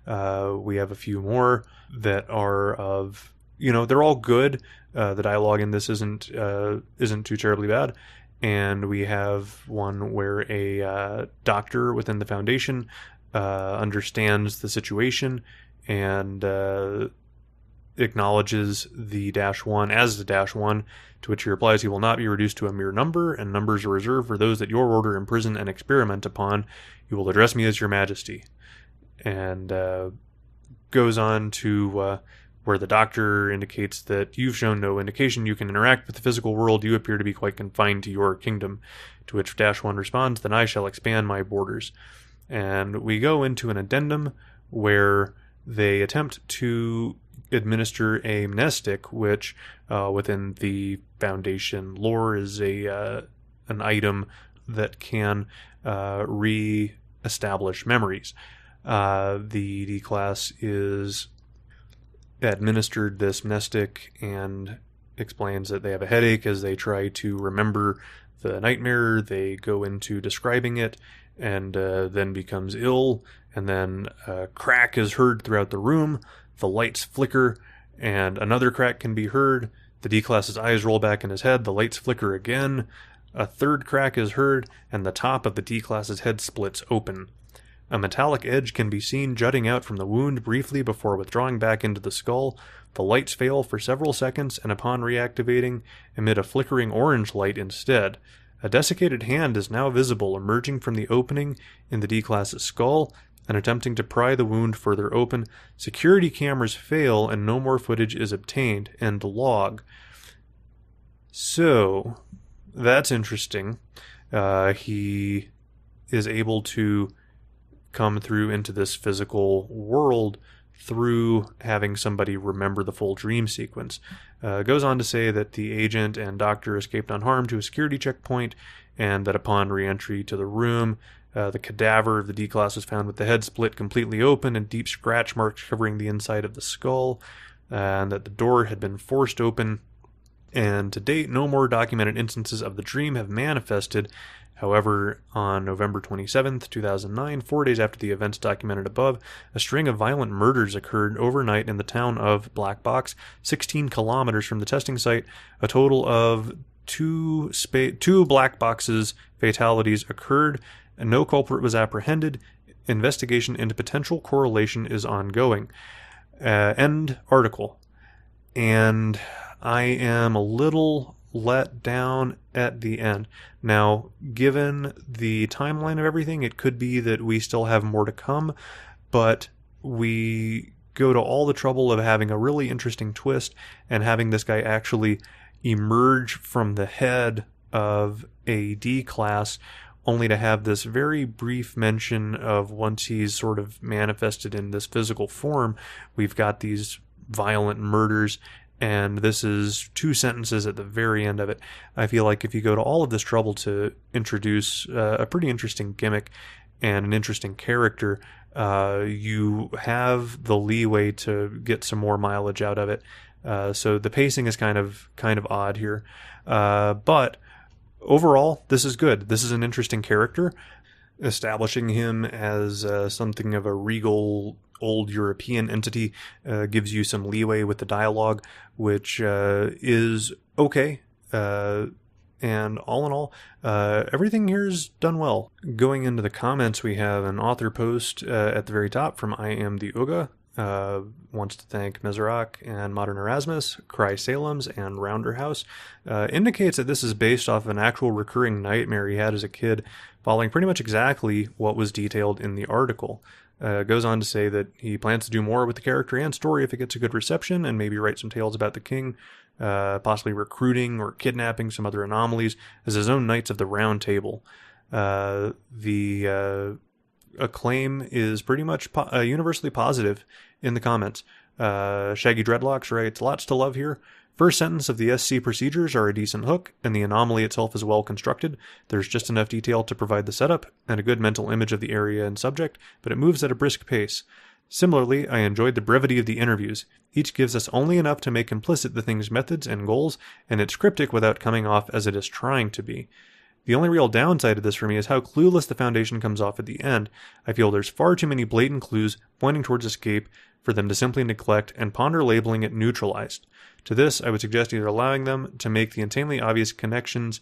We have a few more that are of, they're all good. The dialogue in this isn't too terribly bad. And we have one where a doctor within the Foundation understands the situation and acknowledges the -1 as the -1, to which he replies he will not be reduced to a mere number, and numbers are reserved for those that your order imprison and experiment upon. You will address me as your majesty. And goes on to where the doctor indicates that you've shown no indication you can interact with the physical world. You appear to be quite confined to your kingdom. To which -1 responds, "Then I shall expand my borders." And we go into an addendum where they attempt to administer a mnestic, which within the Foundation lore is an item that can re-establish memories. The D-Class is administered this Mnestic and explains that they have a headache as they try to remember the nightmare. They go into describing it and then becomes ill, and then a crack is heard throughout the room. The lights flicker, and another crack can be heard. The D-Class's eyes roll back in his head. The lights flicker again. A third crack is heard, and the top of the D-Class's head splits open. A metallic edge can be seen jutting out from the wound briefly before withdrawing back into the skull. The lights fail for several seconds, and upon reactivating, emit a flickering orange light instead. A desiccated hand is now visible emerging from the opening in the D-Class's skull and attempting to pry the wound further open. Security cameras fail, and no more footage is obtained. End log. So, that's interesting. He is able to come through into this physical world through having somebody remember the full dream sequence. Goes on to say that the agent and doctor escaped unharmed to a security checkpoint, and that upon re-entry to the room, the cadaver of the D-Class was found with the head split completely open and deep scratch marks covering the inside of the skull, and that the door had been forced open. And to date, no more documented instances of the dream have manifested. However, on November 27th, 2009, 4 days after the events documented above, a string of violent murders occurred overnight in the town of Black Box, 16 kilometers from the testing site. A total of two Black Boxes fatalities occurred, and no culprit was apprehended. Investigation into potential correlation is ongoing. End article. And I am a little let down at the end. Now, given the timeline of everything, it could be that we still have more to come, but we go to all the trouble of having a really interesting twist and having this guy actually emerge from the head of a D-Class, only to have this very brief mention of once he's sort of manifested in this physical form, we've got these violent murders. And this is 2 sentences at the very end of it. I feel like if you go to all of this trouble to introduce a pretty interesting gimmick and an interesting character, you have the leeway to get some more mileage out of it. So the pacing is kind of odd here. But overall, this is good. This is an interesting character. Establishing him as something of a regal old European entity gives you some leeway with the dialogue, which is okay. And all in all, everything here is done well. Going into the comments, we have an author post at the very top from I Am the Uga. Wants to thank Mezerak and Modern Erasmus, Cry Salem's, and Rounder House. Indicates that this is based off of an actual recurring nightmare he had as a kid, following pretty much exactly what was detailed in the article. Goes on to say that he plans to do more with the character and story if it gets a good reception, and maybe write some tales about the king, possibly recruiting or kidnapping some other anomalies as his own Knights of the Round Table. The acclaim is pretty much universally positive in the comments. Shaggy Dreadlocks writes, lots to love here. First sentence of the SC procedures are a decent hook, and the anomaly itself is well constructed. There's just enough detail to provide the setup, and a good mental image of the area and subject, but it moves at a brisk pace. Similarly, I enjoyed the brevity of the interviews. Each gives us only enough to make implicit the thing's methods and goals, and it's cryptic without coming off as it is trying to be. The only real downside of this for me is how clueless the Foundation comes off at the end. I feel there's far too many blatant clues pointing towards escape for them to simply neglect and ponder labeling it neutralized. To this, I would suggest either allowing them to make the insanely obvious connections.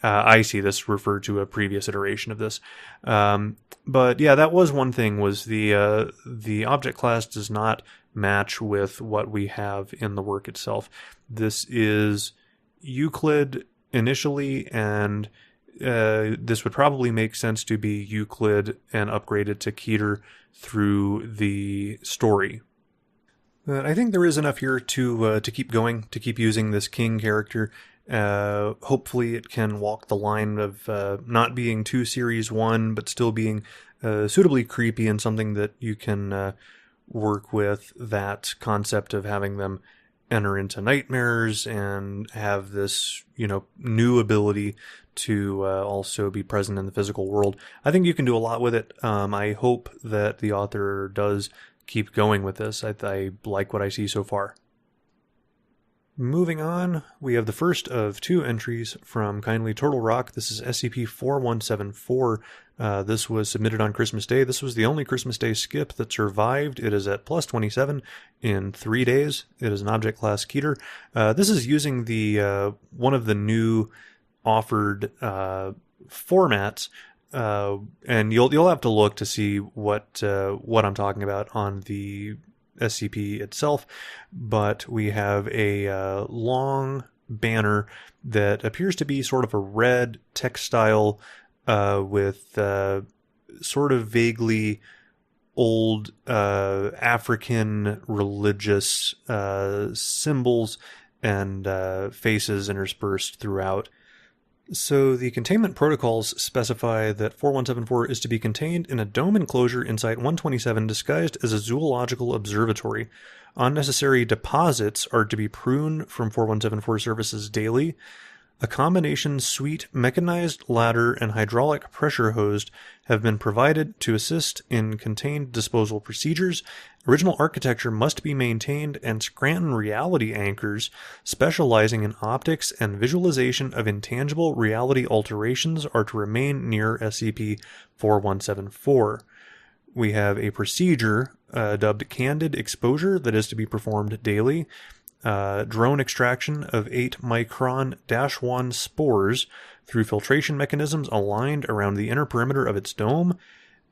I see this referred to a previous iteration of this. But yeah, that was one thing, was the object class does not match with what we have in the work itself. This is Euclid initially, and this would probably make sense to be Euclid and upgraded to Keter through the story. I think there is enough here to keep going, to keep using this king character. Hopefully it can walk the line of not being too Series 1, but still being suitably creepy and something that you can work with that concept of having them enter into nightmares and have this, new ability to also be present in the physical world. I think you can do a lot with it. I hope that the author does keep going with this. I like what I see so far. Moving on, we have the first of two entries from Kindly Turtle Rock. This is SCP-4174. This was submitted on Christmas Day. This was the only Christmas Day skip that survived. It is at plus 27 in 3 days. It is an object class Keter. This is using the one of the new offered formats, and you'll have to look to see what I'm talking about on the SCP itself, but we have a long banner that appears to be sort of a red textile with sort of vaguely old African religious symbols and faces interspersed throughout. So the containment protocols specify that 4174 is to be contained in a dome enclosure in Site 127 disguised as a zoological observatory. Unnecessary deposits are to be pruned from 4174 services daily. A combination suite mechanized ladder and hydraulic pressure hose have been provided to assist in contained disposal procedures. Original architecture must be maintained, and Scranton reality anchors specializing in optics and visualization of intangible reality alterations are to remain near SCP-4174. We have a procedure dubbed Candid Exposure that is to be performed daily. Drone extraction of 8-micron-1 spores through filtration mechanisms aligned around the inner perimeter of its dome.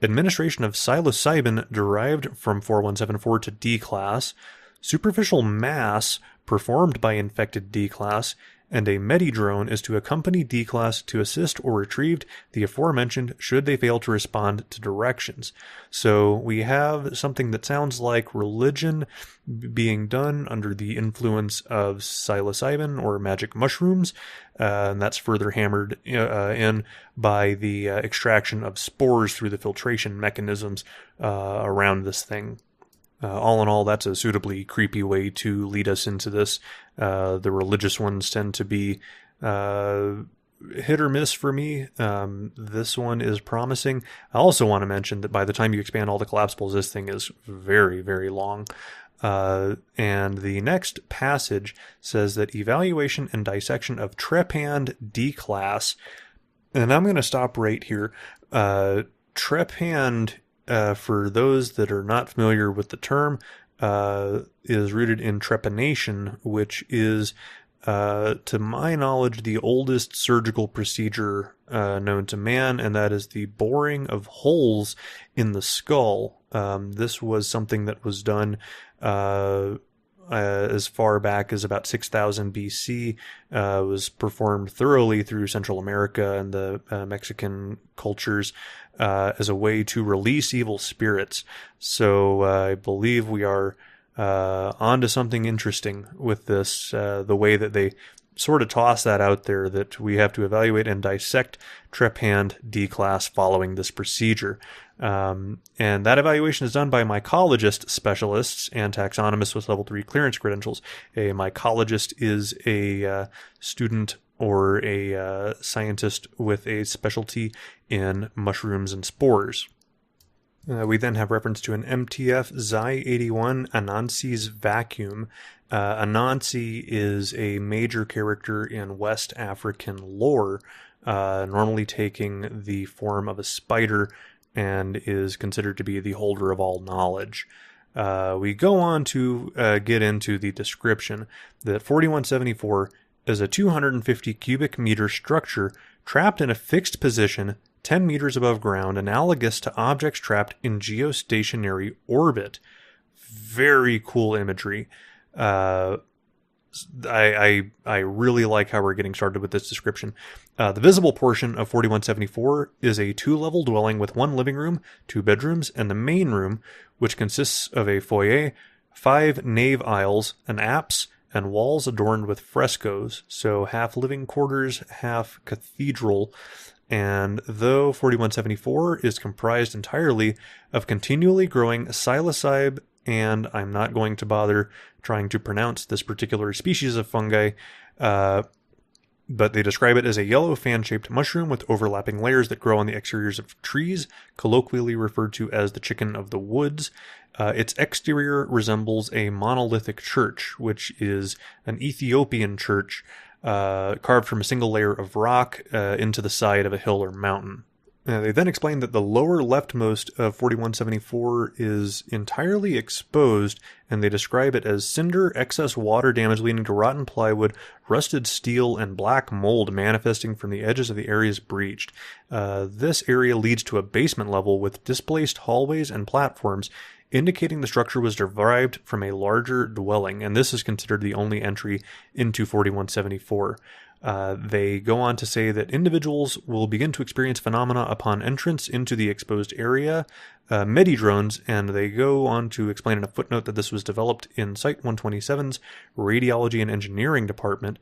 Administration of psilocybin derived from 4174 to D-Class. Superficial mass performed by infected D-Class. And a Medi-drone is to accompany D-Class to assist or retrieve the aforementioned should they fail to respond to directions. So we have something that sounds like religion being done under the influence of psilocybin or magic mushrooms, and that's further hammered in by the extraction of spores through the filtration mechanisms around this thing. All in all, that's a suitably creepy way to lead us into this. The religious ones tend to be hit or miss for me. This one is promising. I also want to mention that by the time you expand all the collapsibles, this thing is very, very long. And the next passage says that evaluation and dissection of Trepanned D-Class. And I'm going to stop right here. Trepanned, for those that are not familiar with the term, is rooted in trepanation, which is, to my knowledge, the oldest surgical procedure known to man, and that is the boring of holes in the skull. This was something that was done as far back as about 6000 BC, was performed thoroughly through Central America and the Mexican cultures as a way to release evil spirits. So I believe we are onto something interesting with this, the way that they sort of toss that out there, that we have to evaluate and dissect Trepanned D-Class following this procedure. And that evaluation is done by mycologist specialists and taxonomists with level 3 clearance credentials. A mycologist is a student or a scientist with a specialty in mushrooms and spores. We then have reference to an MTF Xi-81 Anansi's vacuum. Anansi is a major character in West African lore, normally taking the form of a spider, and is considered to be the holder of all knowledge. We go on to get into the description that 4174 is a 250 cubic meter structure trapped in a fixed position 10 meters above ground, analogous to objects trapped in geostationary orbit. Very cool imagery. I really like how we're getting started with this description. The visible portion of 4174 is a 2-level dwelling with 1 living room, 2 bedrooms, and the main room, which consists of a foyer, 5 nave aisles, an apse, and walls adorned with frescoes. So half living quarters, half cathedral. And though 4174 is comprised entirely of continually growing psilocybe and I'm not going to bother trying to pronounce this particular species of fungi, but they describe it as a yellow fan-shaped mushroom with overlapping layers that grow on the exteriors of trees, colloquially referred to as the chicken of the woods. Its exterior resembles a monolithic church, which is an Ethiopian church carved from a single layer of rock into the side of a hill or mountain. They then explain that the lower leftmost of 4174 is entirely exposed, and they describe it as cinder, excess water damage leading to rotten plywood, rusted steel, and black mold manifesting from the edges of the areas breached. This area leads to a basement level with displaced hallways and platforms, indicating the structure was derived from a larger dwelling, and this is considered the only entry into 4174. They go on to say that individuals will begin to experience phenomena upon entrance into the exposed area, medidrones, and they go on to explain in a footnote that this was developed in Site 127's Radiology and Engineering Department.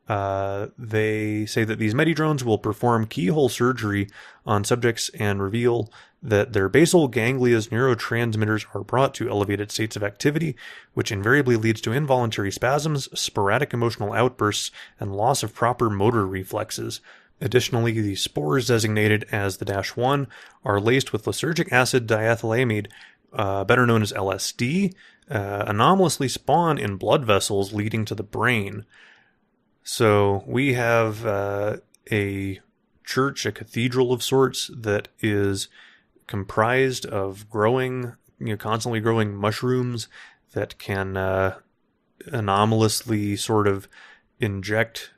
They say that these medidrones will perform keyhole surgery on subjects and reveal that their basal ganglia's neurotransmitters are brought to elevated states of activity, which invariably leads to involuntary spasms, sporadic emotional outbursts, and loss of proper motor reflexes. Additionally, the spores designated as the -1 are laced with lysergic acid diethylamide, better known as LSD, anomalously spawn in blood vessels leading to the brain. So we have a church, a cathedral of sorts, that is comprised of constantly growing mushrooms that can anomalously sort of inject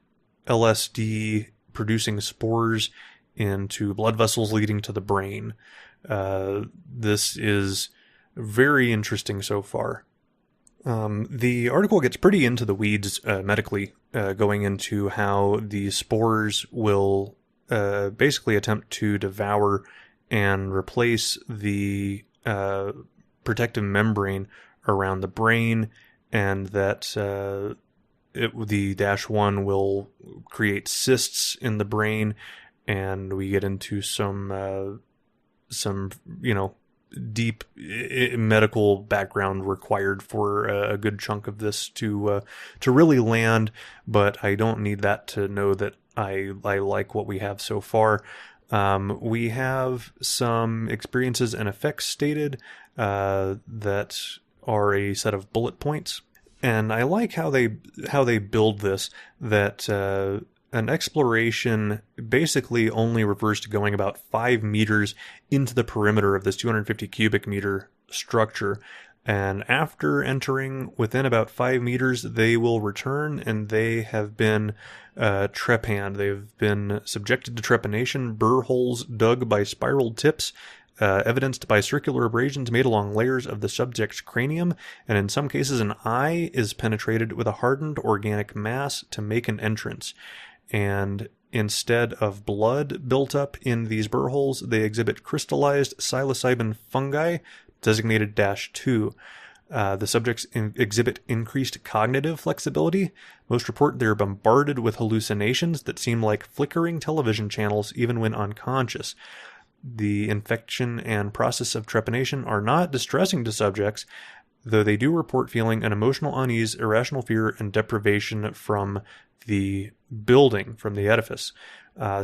LSD, producing spores into blood vessels leading to the brain. This is very interesting so far. The article gets pretty into the weeds medically, going into how the spores will basically attempt to devour and replace the protective membrane around the brain, and that the -1 will create cysts in the brain, and we get into some deep medical background required for a good chunk of this to really land, but I don't need that to know that I like what we have so far. We have some experiences and effects stated that are a set of bullet points, and I like how they build this, that an exploration basically only refers to going about 5 meters into the perimeter of this 250 cubic meter structure. And after entering within about 5 meters, they will return, and they have been trepanned. They've been subjected to trepanation, burr holes dug by spiral tips, evidenced by circular abrasions made along layers of the subject's cranium, and in some cases an eye is penetrated with a hardened organic mass to make an entrance. And instead of blood built up in these burr holes, they exhibit crystallized psilocybin fungi, designated -2. The subjects exhibit increased cognitive flexibility. Most report they're bombarded with hallucinations that seem like flickering television channels even when unconscious. The infection and process of trepanation are not distressing to subjects, though they do report feeling an emotional unease, irrational fear, and deprivation from the building, from the edifice.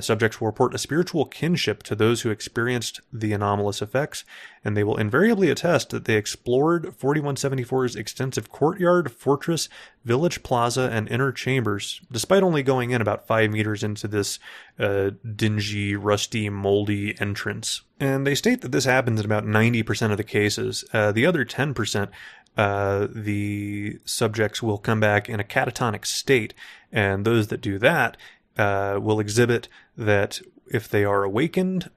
Subjects will report a spiritual kinship to those who experienced the anomalous effects, and they will invariably attest that they explored 4174's extensive courtyard, fortress, village plaza, and inner chambers, despite only going in about 5 meters into this dingy, rusty, moldy entrance. And they state that this happens in about 90% of the cases. The other 10%, the subjects will come back in a catatonic state, and those that do that will exhibit that if they are awakened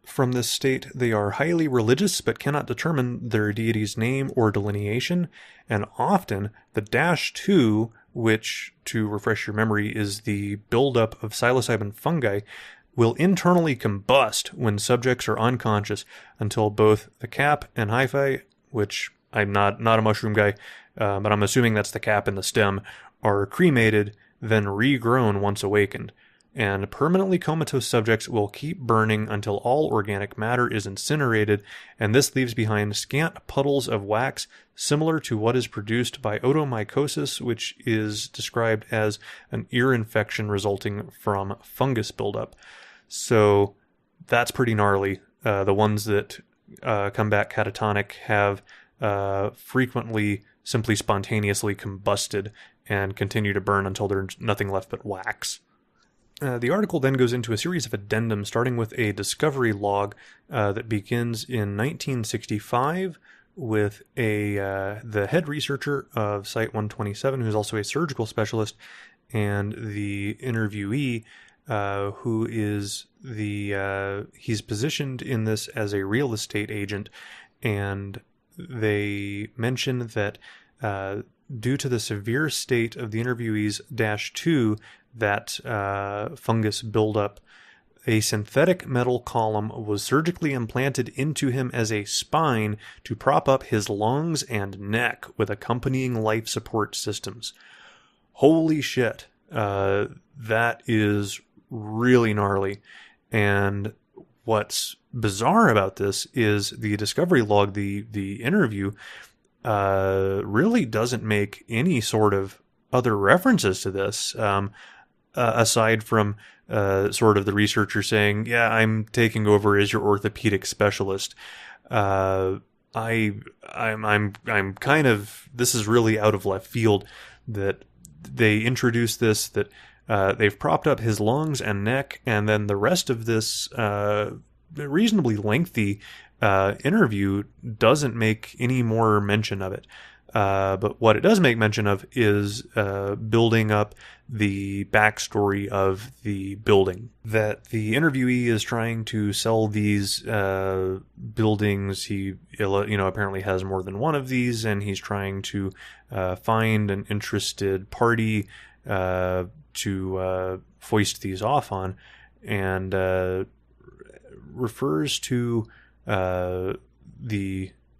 from this state, they are highly religious but cannot determine their deity's name or delineation, and often the -2, which, to refresh your memory, is the buildup of psilocybin fungi, will internally combust when subjects are unconscious until both the cap and hyphae, which I'm not a mushroom guy, but I'm assuming that's the cap and the stem, are cremated, then regrown once awakened. and permanently comatose subjects will keep burning until all organic matter is incinerated, and this leaves behind scant puddles of wax similar to what is produced by otomycosis, which is described as an ear infection resulting from fungus buildup. So that's pretty gnarly. The ones that come back catatonic have frequently simply spontaneously combusted and continue to burn until there's nothing left but wax. The article then goes into a series of addendums, starting with a discovery log that begins in 1965 with the head researcher of Site 127, who's also a surgical specialist, and the interviewee, who is he's positioned in this as a real estate agent, and they mention that due to the severe state of the interviewee's -2, that fungus buildup, a synthetic metal column was surgically implanted into him as a spine to prop up his lungs and neck with accompanying life support systems. Holy shit. That is really gnarly. And what's bizarre about this is the discovery log, the interview, really doesn't make any sort of other references to this. Aside from sort of the researcher saying, "Yeah, I'm taking over as your orthopedic specialist." I'm kind of, this is really out of left field that they introduce this, that they've propped up his lungs and neck, and then the rest of this reasonably lengthy interview doesn't make any more mention of it. But what it does make mention of is building up the backstory of the building. That the interviewee is trying to sell these buildings. He, apparently has more than one of these, and he's trying to find an interested party to foist these off on, and refers to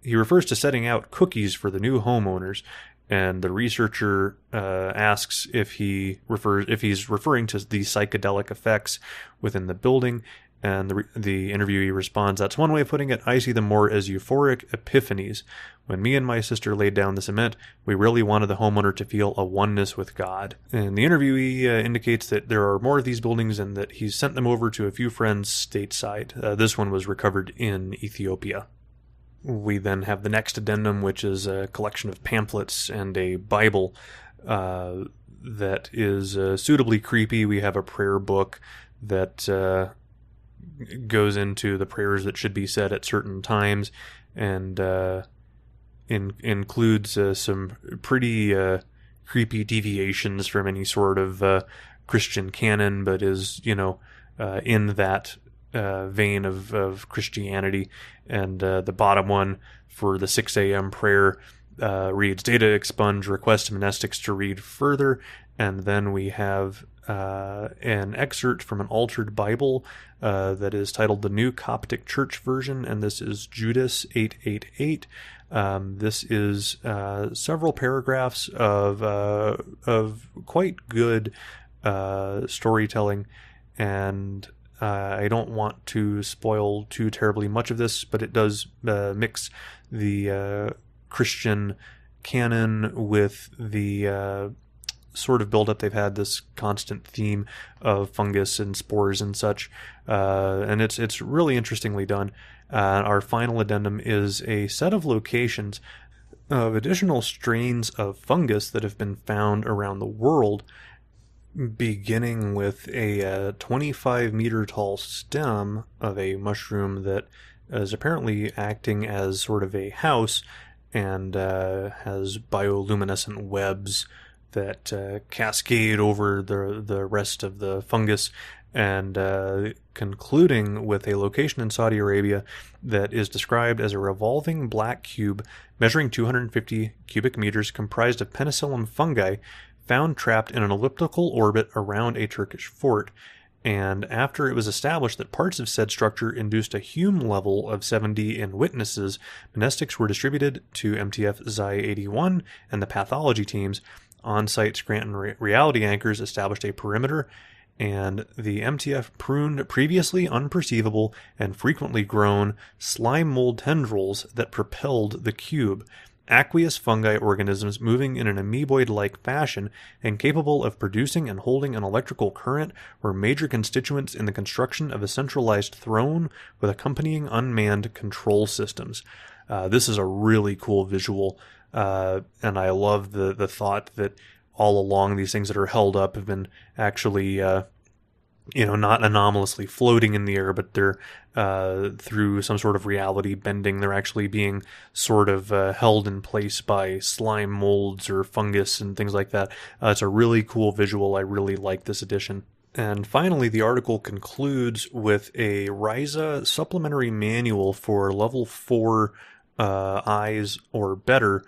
he refers to setting out cookies for the new homeowners, and the researcher asks if he's referring to the psychedelic effects within the building, and the interviewee responds, "That's one way of putting it. I see them more as euphoric epiphanies. When me and my sister laid down the cement, we really wanted the homeowner to feel a oneness with God." And the interviewee indicates that there are more of these buildings and that he's sent them over to a few friends stateside. This one was recovered in Ethiopia. We then have the next addendum, which is a collection of pamphlets and a Bible that is suitably creepy. We have a prayer book that goes into the prayers that should be said at certain times, and includes some pretty creepy deviations from any sort of Christian canon, but is, in that vein of Christianity. And the bottom one for the 6 a.m. prayer reads, "Data expunge, request monastics to read further." And then we have an excerpt from an altered Bible that is titled "The New Coptic Church Version," and this is Judas 888. This is several paragraphs of quite good storytelling, and I don't want to spoil too terribly much of this, but it does mix the Christian canon with the sort of build-up they've had, this constant theme of fungus and spores and such, and it's really interestingly done. Our final addendum is a set of locations of additional strains of fungus that have been found around the world, beginning with a 25-meter tall stem of a mushroom that is apparently acting as sort of a house and has bioluminescent webs that cascade over the rest of the fungus, and concluding with a location in Saudi Arabia that is described as a revolving black cube measuring 250 cubic meters comprised of penicillium fungi found trapped in an elliptical orbit around a Turkish fort. And after it was established that parts of said structure induced a Hume level of 70 in witnesses, monastics were distributed to MTF Xi 81 and the pathology teams. On-site Scranton reality anchors established a perimeter, and the MTF pruned previously unperceivable and frequently grown slime mold tendrils that propelled the cube, aqueous fungi organisms moving in an amoeboid-like fashion and capable of producing and holding an electrical current were major constituents in the construction of a centralized throne with accompanying unmanned control systems. This is a really cool visual, and I love the thought that all along these things that are held up have been actually not anomalously floating in the air, but they're through some sort of reality bending. They're actually being sort of held in place by slime molds or fungus and things like that. It's a really cool visual. I really like this edition. And finally, the article concludes with a Ryza supplementary manual for level 4 eyes or better,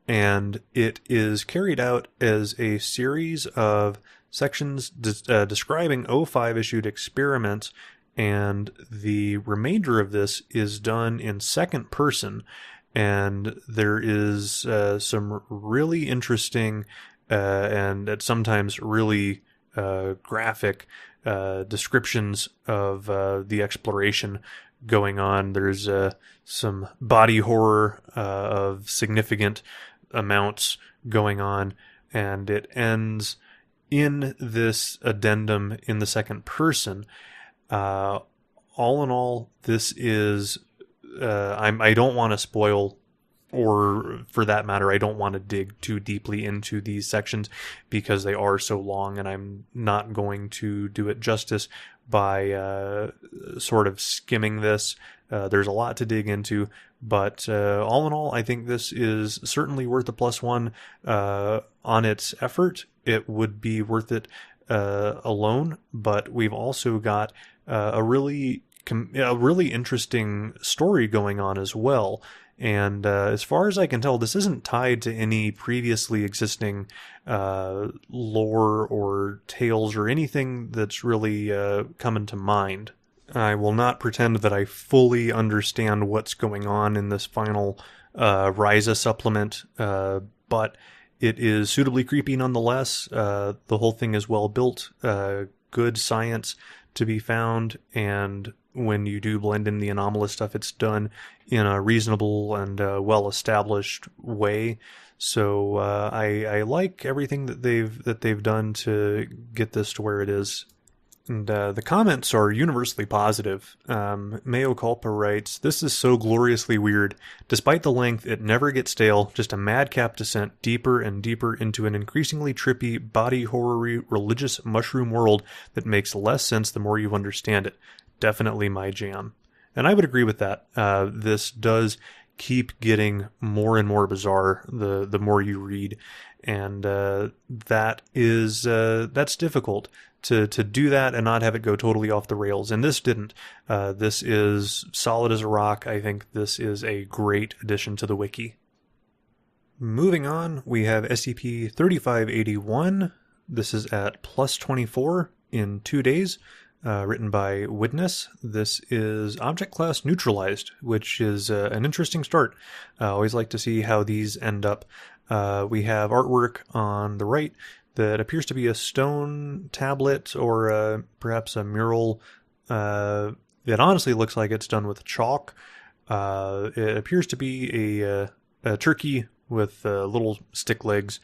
and it is carried out as a series of sections describing O5 issued experiments, and the remainder of this is done in second person, and there is some really interesting and at sometimes really graphic descriptions of the exploration going on. There's some body horror of significant amounts going on, and it ends in this addendum in the second person. All in all, this is I don't want to spoil, or for that matter, I don't want to dig too deeply into these sections because they are so long, and I'm not going to do it justice by sort of skimming this. There's a lot to dig into, but all in all, I think this is certainly worth a +1 on its effort. It would be worth it alone, but we've also got a really interesting story going on as well. And as far as I can tell, this isn't tied to any previously existing lore or tales or anything that's really coming to mind. I will not pretend that I fully understand what's going on in this final Ryza supplement, but it is suitably creepy nonetheless. The whole thing is well built, good science to be found, and when you do blend in the anomalous stuff, it's done in a reasonable and well-established way. So I like everything that they've done to get this to where it is. And the comments are universally positive. Meo Culpa writes, "This is so gloriously weird. Despite the length, it never gets stale, just a madcap descent deeper and deeper into an increasingly trippy, body horror-y, religious mushroom world that makes less sense the more you understand it. Definitely my jam." And I would agree with that. This does keep getting more and more bizarre the more you read, and that's difficult to do that and not have it go totally off the rails. And this didn't. This is solid as a rock. I think this is a great addition to the wiki. Moving on, we have SCP-3581. This is at +24 in 2 days. Written by Witness. This is object class neutralized, which is an interesting start. I always like to see how these end up. We have artwork on the right that appears to be a stone tablet or perhaps a mural. It honestly looks like it's done with chalk. It appears to be a turkey with little stick legs,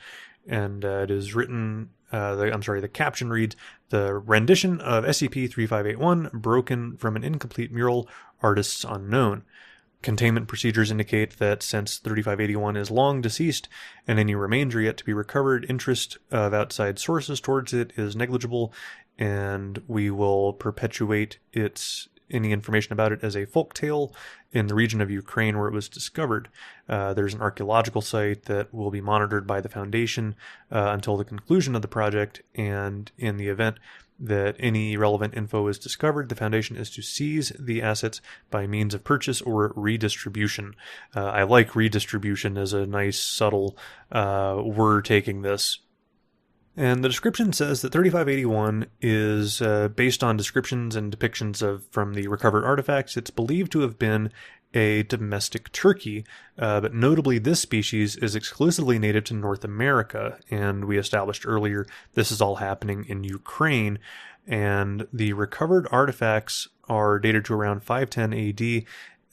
and it is written, the caption reads, "The rendition of SCP-3581 broken from an incomplete mural, artists unknown. Containment procedures indicate that since 3581 is long deceased and any remainder yet to be recovered, interest of outside sources towards it is negligible, and we will perpetuate any information about it as a folk tale in the region of Ukraine where it was discovered. There's an archaeological site that will be monitored by the Foundation until the conclusion of the project, and in the event that any relevant info is discovered, the Foundation is to seize the assets by means of purchase or redistribution." I like redistribution as a nice, subtle we're taking this. And the description says that 3581 is based on descriptions and depictions from the recovered artifacts. It's believed to have been a domestic turkey, but notably this species is exclusively native to North America, and we established earlier this is all happening in Ukraine, and the recovered artifacts are dated to around 510 AD,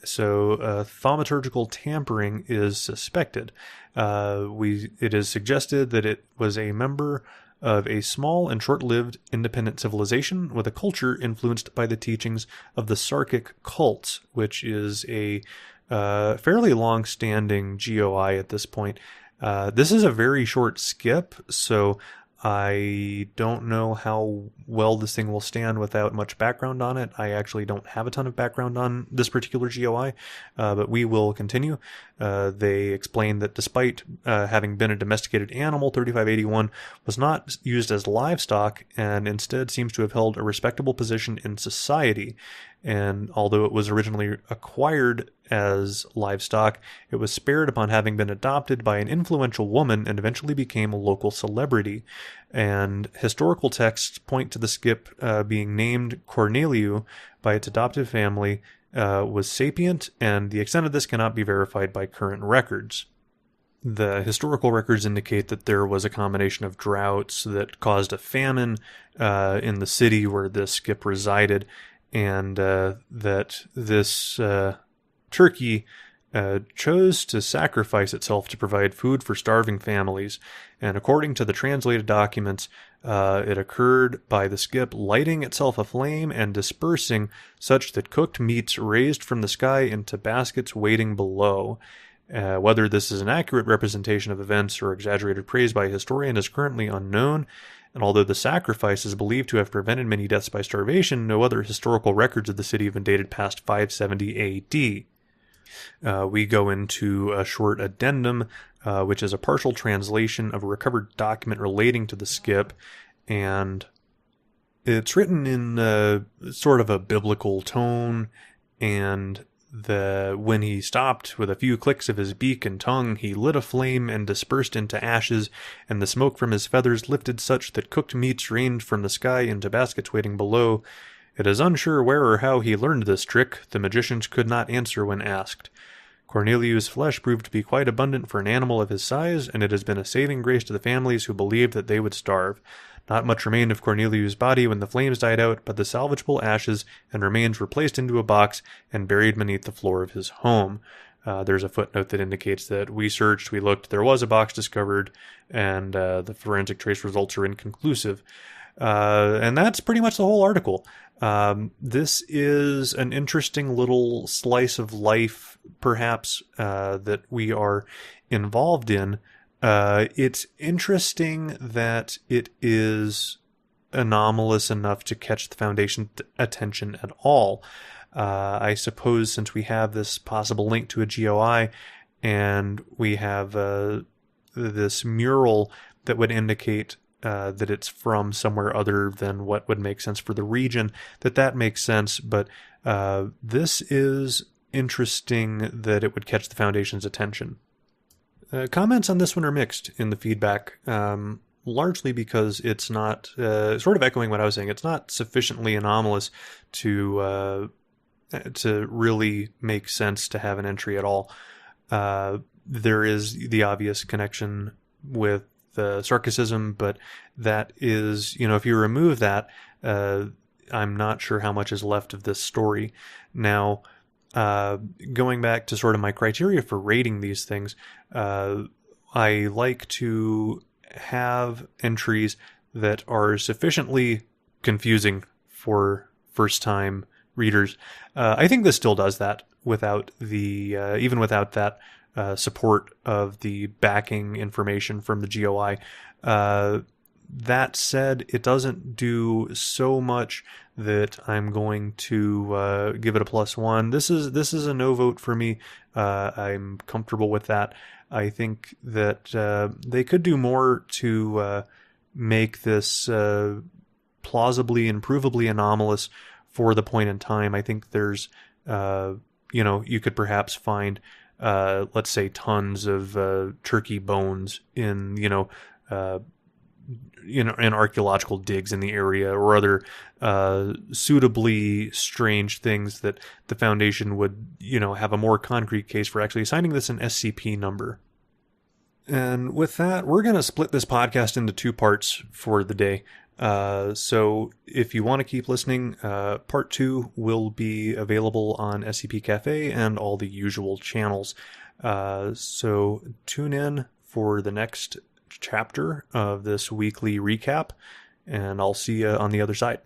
so thaumaturgical tampering is suspected. It is suggested that it was a member of a small and short-lived independent civilization with a culture influenced by the teachings of the Sarkic cults, which is a fairly long-standing GOI at this point. This is a very short skip, so I don't know how well this thing will stand without much background on it. I actually don't have a ton of background on this particular GOI, but we will continue. They explain that despite having been a domesticated animal, 3581 was not used as livestock and instead seems to have held a respectable position in society. And although it was originally acquired as livestock, it was spared upon having been adopted by an influential woman and eventually became a local celebrity. And historical texts point to the skip being named Corneliu by its adoptive family was sapient, and the extent of this cannot be verified by current records. The historical records indicate that there was a combination of droughts that caused a famine in the city where this skip resided, and that this turkey chose to sacrifice itself to provide food for starving families. And according to the translated documents, it occurred by the skip lighting itself aflame and dispersing such that cooked meats raised from the sky into baskets waiting below. Whether this is an accurate representation of events or exaggerated praise by a historian is currently unknown, and although the sacrifice is believed to have prevented many deaths by starvation, no other historical records of the city have been dated past 570 AD. We go into a short addendum, which is a partial translation of a recovered document relating to the skip, and it's written in sort of a biblical tone, and when he stopped with a few clicks of his beak and tongue, he lit a flame and dispersed into ashes, and the smoke from his feathers lifted such that cooked meats rained from the sky into baskets waiting below. It is unsure where or how he learned this trick. The magicians could not answer when asked. Cornelius' flesh proved to be quite abundant for an animal of his size, and it has been a saving grace to the families who believed that they would starve. Not much remained of Cornelius' body when the flames died out, but the salvageable ashes and remains were placed into a box and buried beneath the floor of his home. There's a footnote that indicates that we searched, we looked, there was a box discovered, and the forensic trace results are inconclusive. And that's pretty much the whole article. This is an interesting little slice of life, perhaps, that we are involved in. It's interesting that it is anomalous enough to catch the Foundation's attention at all. I suppose since we have this possible link to a GOI, and we have this mural that would indicate that it's from somewhere other than what would make sense for the region, that makes sense, but this is interesting that it would catch the Foundation's attention. Comments on this one are mixed in the feedback, largely because it's not, sort of echoing what I was saying, it's not sufficiently anomalous to really make sense to have an entry at all. There is the obvious connection with the Sarkicism, but that is, if you remove that, I'm not sure how much is left of this story. Now, going back to sort of my criteria for rating these things, I like to have entries that are sufficiently confusing for first-time readers. I think this still does that without even without that support of the backing information from the GOI. That said, it doesn't do so much that I'm going to give it a +1. This is a no vote for me. I'm comfortable with that. I think that they could do more to make this plausibly and provably anomalous for the point in time. I think there's, you could perhaps find, let's say, tons of turkey bones in, and archaeological digs in the area or other suitably strange things that the Foundation would, have a more concrete case for actually assigning this an SCP number. And with that, we're going to split this podcast into 2 parts for the day. So if you want to keep listening, part 2 will be available on SCP Cafe and all the usual channels. So tune in for the next chapter of this weekly recap, and I'll see you on the other side.